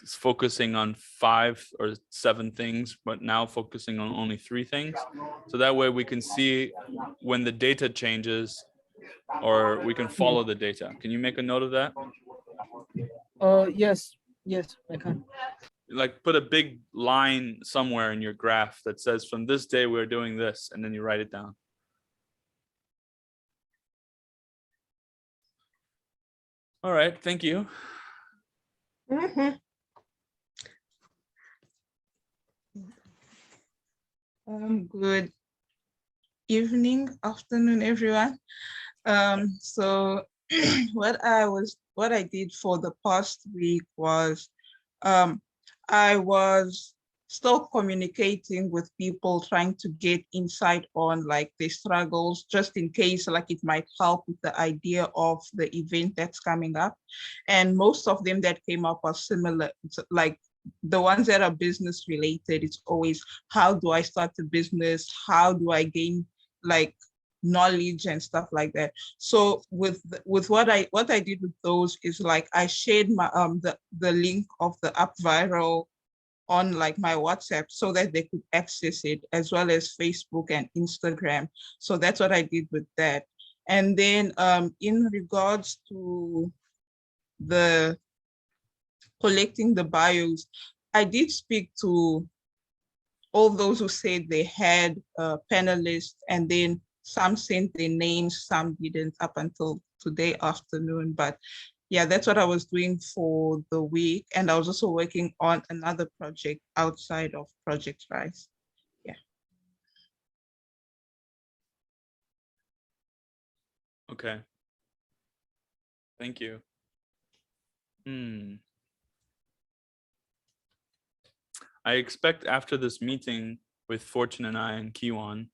focusing on 5 or 7 things, but now focusing on only 3 things? So that way we can see when the data changes, or we can follow the data. Can you make a note of that? Yes, I can. like put a big line somewhere in your graph that says from this day we're doing this, and then you write it down. All right, thank you. Good evening, afternoon, everyone. So what I did for the past week was I was still communicating with people, trying to get insight on like their struggles, just in case like it might help with the idea of the event that's coming up. And most of them that came up are similar. It's like the ones that are business related, it's always, how do I start a business? How do I gain like knowledge and stuff like that? So with what I did with those is like I shared my the link of the Up Viral on like my WhatsApp so that they could access it, as well as Facebook and Instagram. So that's what I did with that. And then in regards to the collecting the bios, I did speak to all those who said they had panelists, and then some sent their names, some didn't up until today afternoon. But yeah, that's what I was doing for the week. And I was also working on another project outside of Project Rise. Yeah. Okay. Thank you. I expect after this meeting with Fortune and I and Kiwan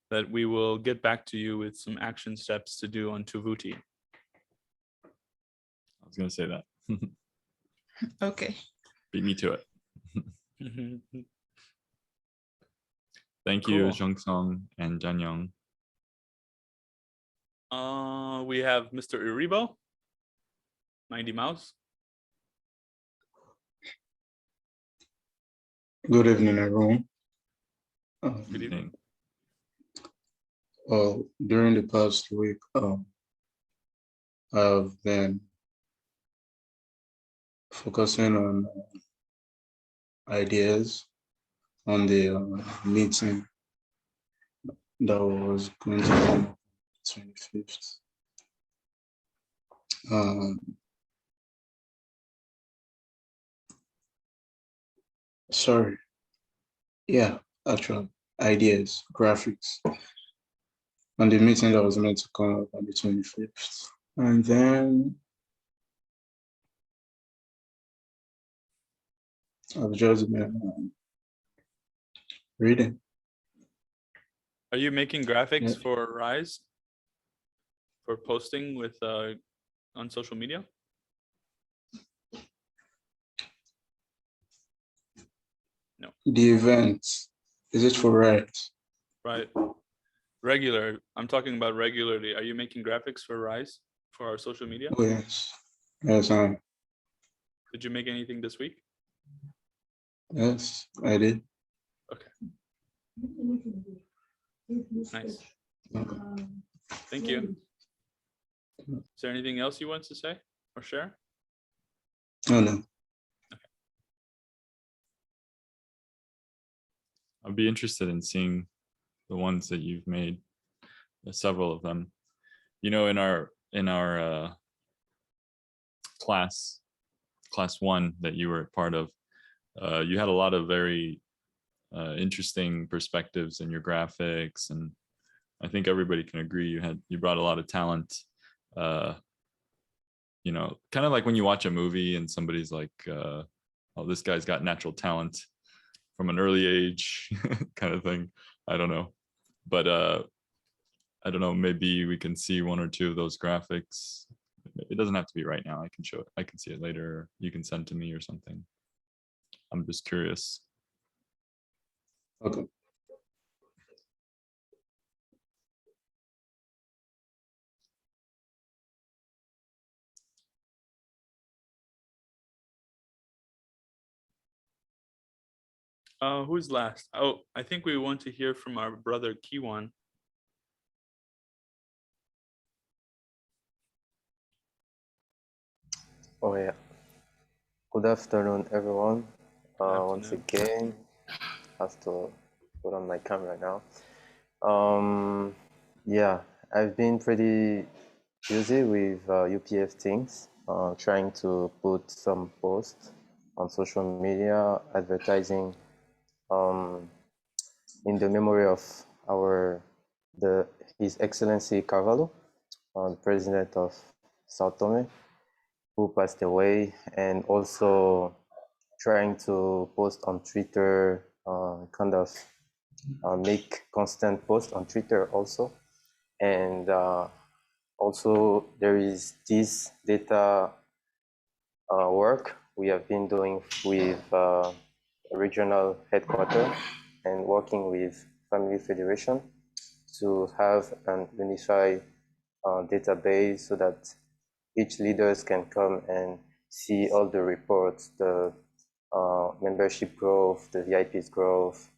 that we will get back to you with some action steps to do on Tuvuti. I was going to say that. Okay. Beat me to it. Thank you, Cool. Jung Song and Janyong. We have Mr. Uribo, 90 Mouse. Good evening, everyone. Good evening. Well, during the past week, I've been focusing on ideas on the meeting that was going to be on the 25th. Sorry. Yeah, actual ideas, graphics on the meeting that was meant to come up on the 25th. And then I've just been reading. Are you making graphics Yeah. for Rise? For posting with on social media? No. The event, is it for right? Right. Regular. I'm talking about regularly. Are you making graphics for Rise for our social media? Oh, yes. Yes, Did you make anything this week? yes, I did. Okay. Nice. Okay. Thank you. Is there anything else you want to say or share? Oh, no. I'd be interested in seeing the ones that you've made, several of them. You know, in our class 1 that you were part of, you had a lot of very interesting perspectives in your graphics, and I think everybody can agree you brought a lot of talent. You know, kind of like when you watch a movie and somebody's like, oh, this guy's got natural talent from an early age, kind of thing. I don't know, but I don't know, maybe we can see 1 or 2 of those graphics. It doesn't have to be right now. I can show it. I can see it later. You can send to me or something. I'm just curious. Okay. Who's last? Oh, I think we want to hear from our brother Kiwan. Oh yeah. Good afternoon, everyone. once afternoon. again. Have to put on my camera now. Yeah, I've been pretty busy with UPF things, trying to put some posts on social media, advertising in the memory of His Excellency Carvalho, the president of Sao Tome, who passed away, and also trying to post on Twitter, kind of make constant posts on Twitter also. And also there is this data work we have been doing with regional headquarters and working with Family Federation to have an unified database so that each leaders can come and see all the reports, the membership growth, the VIPs growth,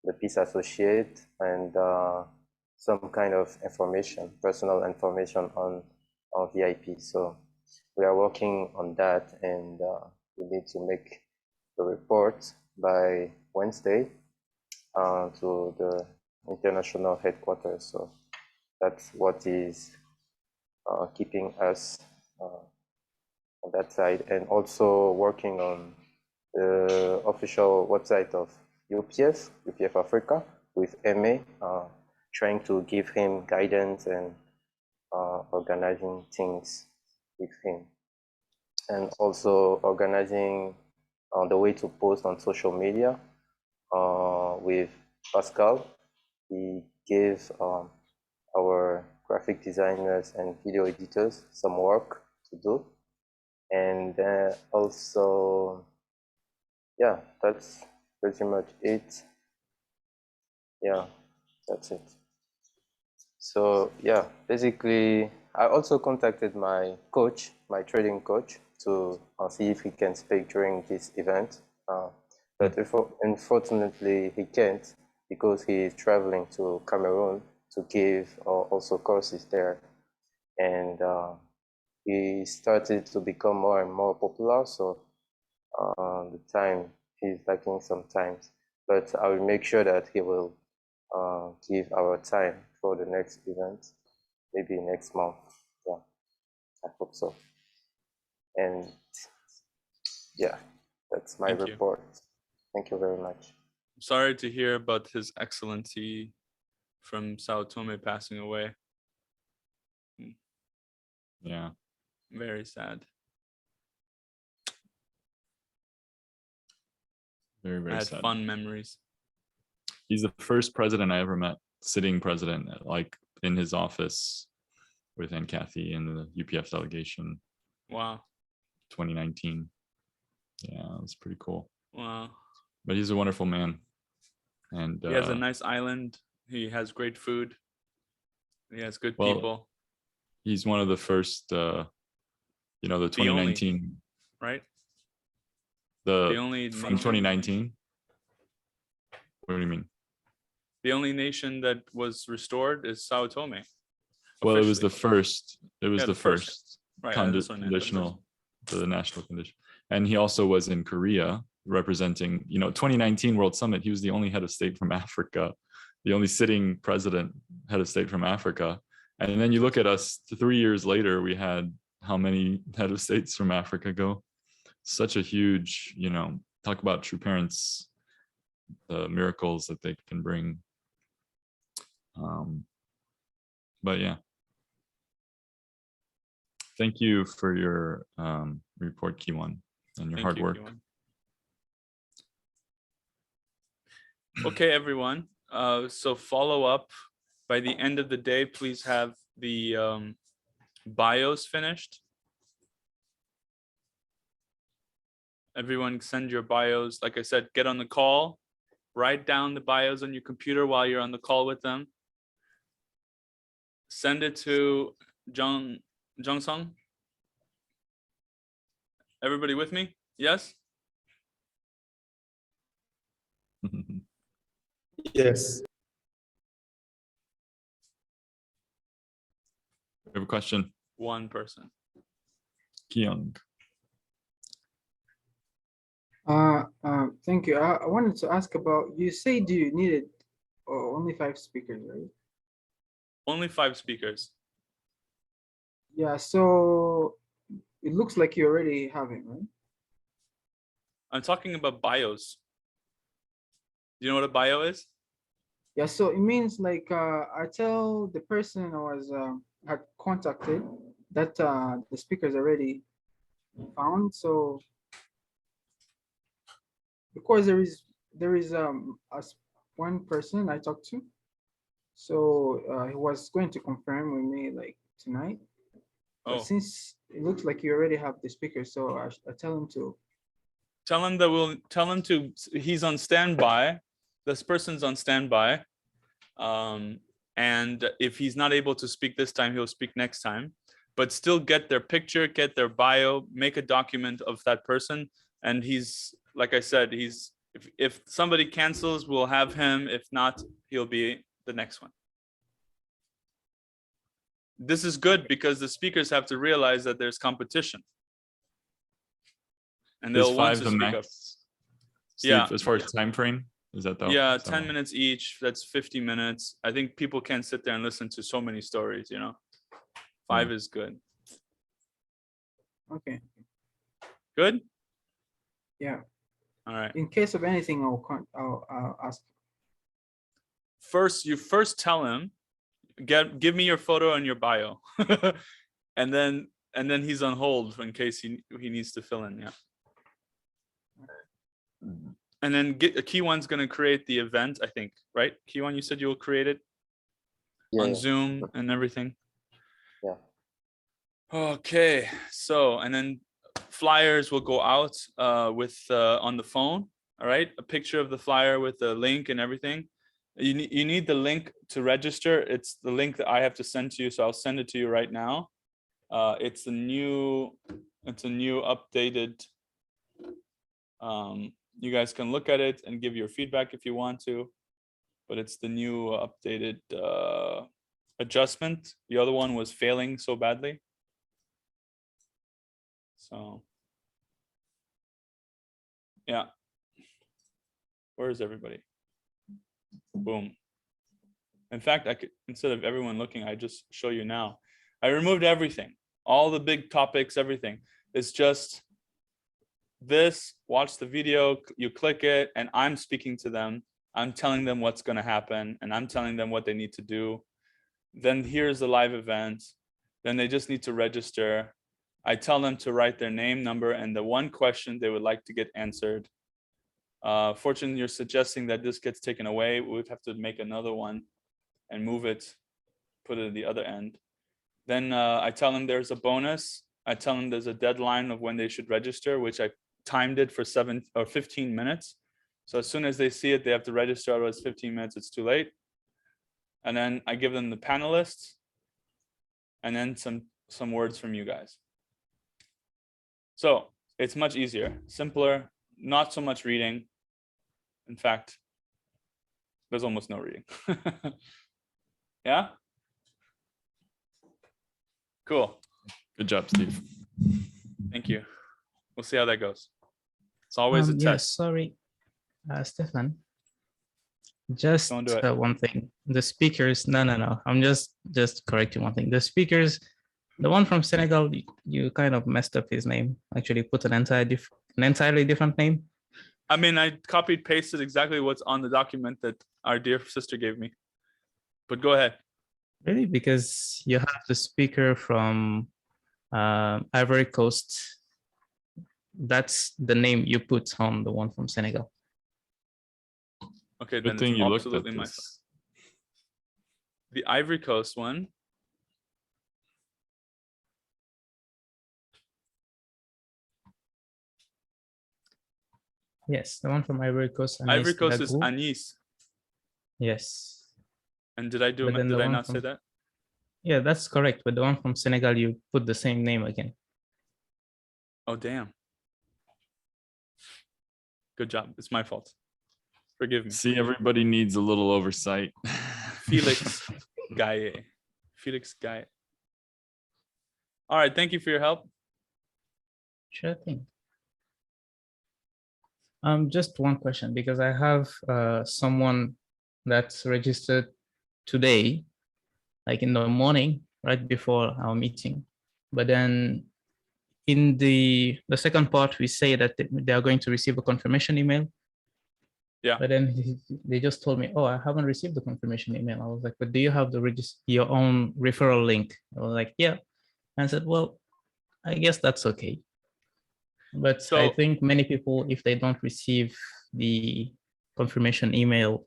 the Peace Associate, and some kind of information, personal information on VIP. So we are working on that, and we need to make the report by Wednesday to the international headquarters. So that's what is keeping us on that side, and also working on the official website of UPF Africa with MA, trying to give him guidance and organizing things with him, and also organizing the way to post on social media with Pascal. He gave our graphic designers and video editors some work to do, and also, yeah, that's pretty much it. Yeah, that's it. So yeah, basically, I also contacted my coach, my trading coach, to see if he can speak during this event. But unfortunately, he can't because he is traveling to Cameroon to give also courses there. And he started to become more and more popular. So the time, he's lacking sometimes. But I will make sure that he will give our time for the next event, maybe next month. Yeah, I hope so. And yeah, that's my Thank you. report. Thank you very much. Sorry to hear about His Excellency from Sao Tome passing away. Yeah. Very sad. Very, I very had sad. fun memories. He's the first president I ever met, sitting president, like in his office with Aunt Kathy and the UPF delegation, Wow. 2019. Yeah, it was pretty cool. Wow. But he's a wonderful man. And He has a nice island. He has great food. He has good well, people. he's one of the first, the 2019, Right? the The only from nation, 2019. What do you mean? the only nation that was restored is Sao Tome. Well, it was officially. the first. It was Yeah, the the first. first Right, that's what I meant, the conditional, the national condition. And he also was in Korea representing, 2019 World Summit. He was the only head of state from Africa, the only sitting president head of state from Africa. And then you look at us 3 years later, we had how many head of states from Africa go? Such a huge, talk about true parents, the miracles that they can bring. But yeah. Thank you for your report, Kiwan, and your hard work. Kiwan. Okay, everyone. So follow up. By the end of the day, please have the bios finished. Everyone send your bios. Like I said, get on the call. Write down the bios on your computer while you're on the call with them. Send it to Jung-sung. Everybody with me? Yes? Yes. We have a question. One person. Kyung. Thank you. I wanted to ask about, you said you needed only 5 speakers, right? Only 5 speakers. Yeah, so it looks like you already have it, right? I'm talking about bios. Do you know what a bio is? Yeah, so it means like I tell the person I was had contacted that the speakers already found. So because there is one person I talked to, so he was going to confirm with me like tonight. But Oh, since it looks like you already have the speaker, so I tell him to. tell him that we'll tell him to, he's on standby. This person's on standby. And if he's not able to speak this time, he'll speak next time. But still get their picture, get their bio, make a document of that person. And he's, like I said, he's, if somebody cancels, we'll have him. If not, he'll be the next one. This is good because the speakers have to realize that there's competition. And Is they'll want 5 to the speak up. max? Steve, Yeah. as far as time frame, is that the Yeah, is that 10 one? minutes each. That's 50 minutes. I think people can't sit there and listen to so many stories, you know. 5 is good. Okay. Good? Yeah. All right. In case of anything, I'll ask. First, you first tell him, give me your photo and your bio. and then he's on hold in case he needs to fill in. Yeah. And then Key One's gonna create the event, I think, right? Key One, you said you'll create it on Zoom and everything. Yeah. Okay, so and then flyers will go out with on the phone. All right, a picture of the flyer with the link and everything. You need the link to register. It's the link that I have to send to you, so I'll send it to you right now. It's a new updated. You guys can look at it and give your feedback if you want to, but it's the new updated adjustment. The other one was failing so badly. So, yeah. Where is everybody? Boom. In fact, I could, instead of everyone looking, I just show you now. I removed everything, all the big topics, everything. It's just this, watch the video, you click it, and I'm speaking to them. I'm telling them what's going to happen, and I'm telling them what they need to do. Then here's the live event. Then they just need to register. I tell them to write their name, number, and the one question they would like to get answered. Fortunately, you're suggesting that this gets taken away. We would have to make another one and move it, put it at the other end. Then I tell them there's a bonus. I tell them there's a deadline of when they should register, which I timed it for 7 or 15 minutes. So as soon as they see it, they have to register, otherwise 15 minutes, it's too late. And then I give them the panelists and then some words from you guys. So it's much easier, simpler, not so much reading. In fact, there's almost no reading. Yeah? Cool. Good job, Steve. Thank you. We'll see how that goes. It's always a test. Yes, sorry, Stefan. Just Don't do it. one thing. The speakers, no. I'm just correcting one thing. The speakers, the one from Senegal, you kind of messed up his name. Actually, put an entirely different name. I mean, I copied pasted exactly what's on the document that our dear sister gave me. But go ahead. Really, because you have the speaker from Ivory Coast. That's the name you put on the one from Senegal. Okay, Good then thing it's you looked at absolutely my fault. this. The Ivory Coast one. Yes, the one from Ivory Coast. Ivory Coast is Dagou. Anis. Yes. And did I But then the one not say from- that? Yeah, that's correct. But the one from Senegal, you put the same name again. Oh, damn. Good job. It's my fault. Forgive me. See, everybody needs a little oversight. Felix Gaye. Felix Gaye. All right. Thank you for your help. Sure thing. Just one question, because I have someone that's registered today, like in the morning, right before our meeting. But then in the second part, we say that they are going to receive a confirmation email. Yeah. But then they just told me, oh, I haven't received the confirmation email. I was like, but do you have your own referral link? I was like, yeah. And I said, well, I guess that's okay. But I think many people, if they don't receive the confirmation email,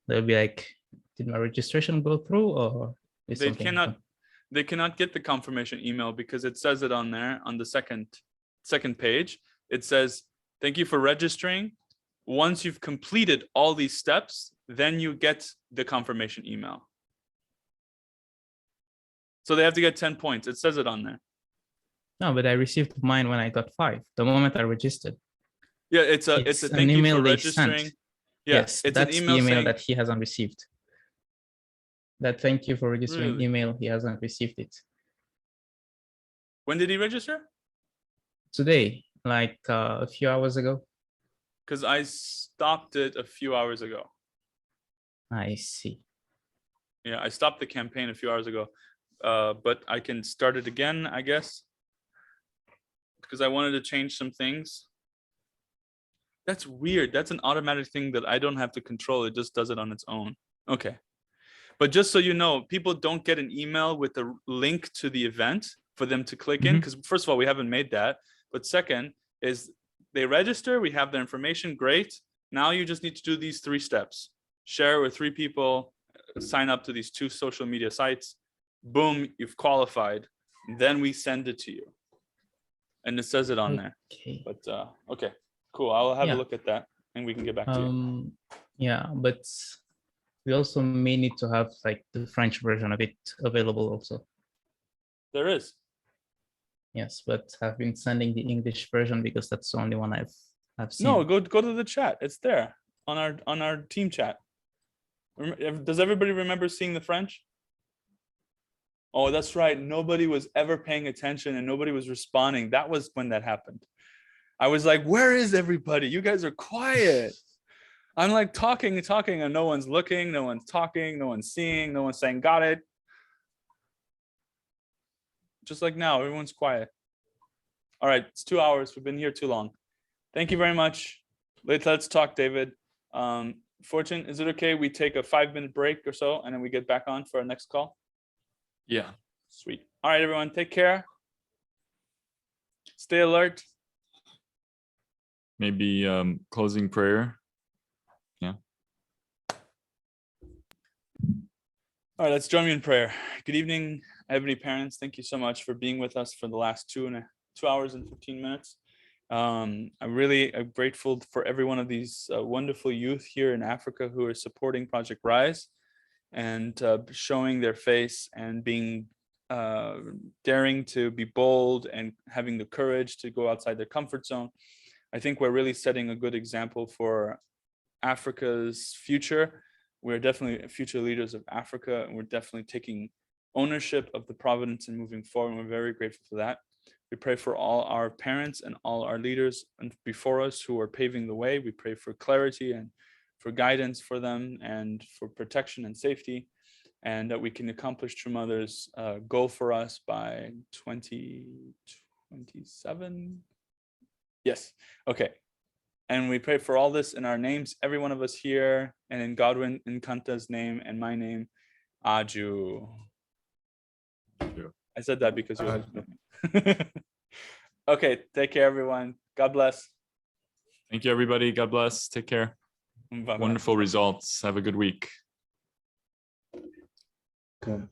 they'll be like, did my registration go through, or is they something cannot happen? they cannot get the confirmation email because it says it on there on the second page. It says, thank you for registering. Once you've completed all these steps, then you get the confirmation email. So they have to get 10 points. It says it on there. No, but I received mine when I got 5, the moment I registered. Yeah, it's a It's thank you email for they registering. sent. Yeah, Yes, it's that's an the email email saying, that he hasn't received. That thank you for registering Really? email, he hasn't received it. When did he register? Today, like a few hours ago. Because I stopped it a few hours ago. I see. Yeah, I stopped the campaign a few hours ago. But I can start it again, I guess. Because I wanted to change some things. That's weird. That's an automatic thing that I don't have to control. It just does it on its own. Okay. But just so you know, people don't get an email with a link to the event for them to click in. Because first of all, we haven't made that. But second is they register, we have their information, great. Now you just need to do these 3 steps. Share with 3 people, sign up to these 2 social media sites. Boom, you've qualified. Then we send it to you. And it says it on there. Okay. But okay, cool. I'll have a Yeah. look at that and we can get back to you. Yeah, but we also may need to have like the French version of it available also. There is. Yes, but I've been sending the English version because that's the only one I've seen. No, go to the chat. It's there on our team chat. Does everybody remember seeing the French? Oh, that's right. Nobody was ever paying attention and nobody was responding. That was when that happened. I was like, where is everybody? You guys are quiet. I'm like talking and no one's looking, no one's talking, no one's seeing, no one's saying, got it. Just like now, everyone's quiet. All right, it's 2 hours. We've been here too long. Thank you very much. Let's talk, David. Fortune, is it okay we take a 5-minute break or so and then we get back on for our next call? Yeah. Sweet. All right, everyone, take care. Stay alert. Maybe closing prayer. Yeah. All right, let's join me in prayer. Good evening, Ebony parents. Thank you so much for being with us for the last 2 hours and 15 minutes. I'm really grateful for every one of these wonderful youth here in Africa who are supporting Project Rise and showing their face and being daring to be bold and having the courage to go outside their comfort zone. I think we're really setting a good example for Africa's future. We're definitely future leaders of Africa, and we're definitely taking ownership of the providence and moving forward. And we're very grateful for that. We pray for all our parents and all our leaders before us who are paving the way. We pray for clarity and for guidance for them and for protection and safety, and that we can accomplish True Mother's goal for us by 2027. Yes. Okay. And we pray for all this in our names, every one of us here, and in Godwin Nkanta's name and my name, Aju. I said that because you're okay. Take care, everyone. God bless. Thank you, everybody. God bless. Take care. Bye-bye. Wonderful results. Have a good week. Okay.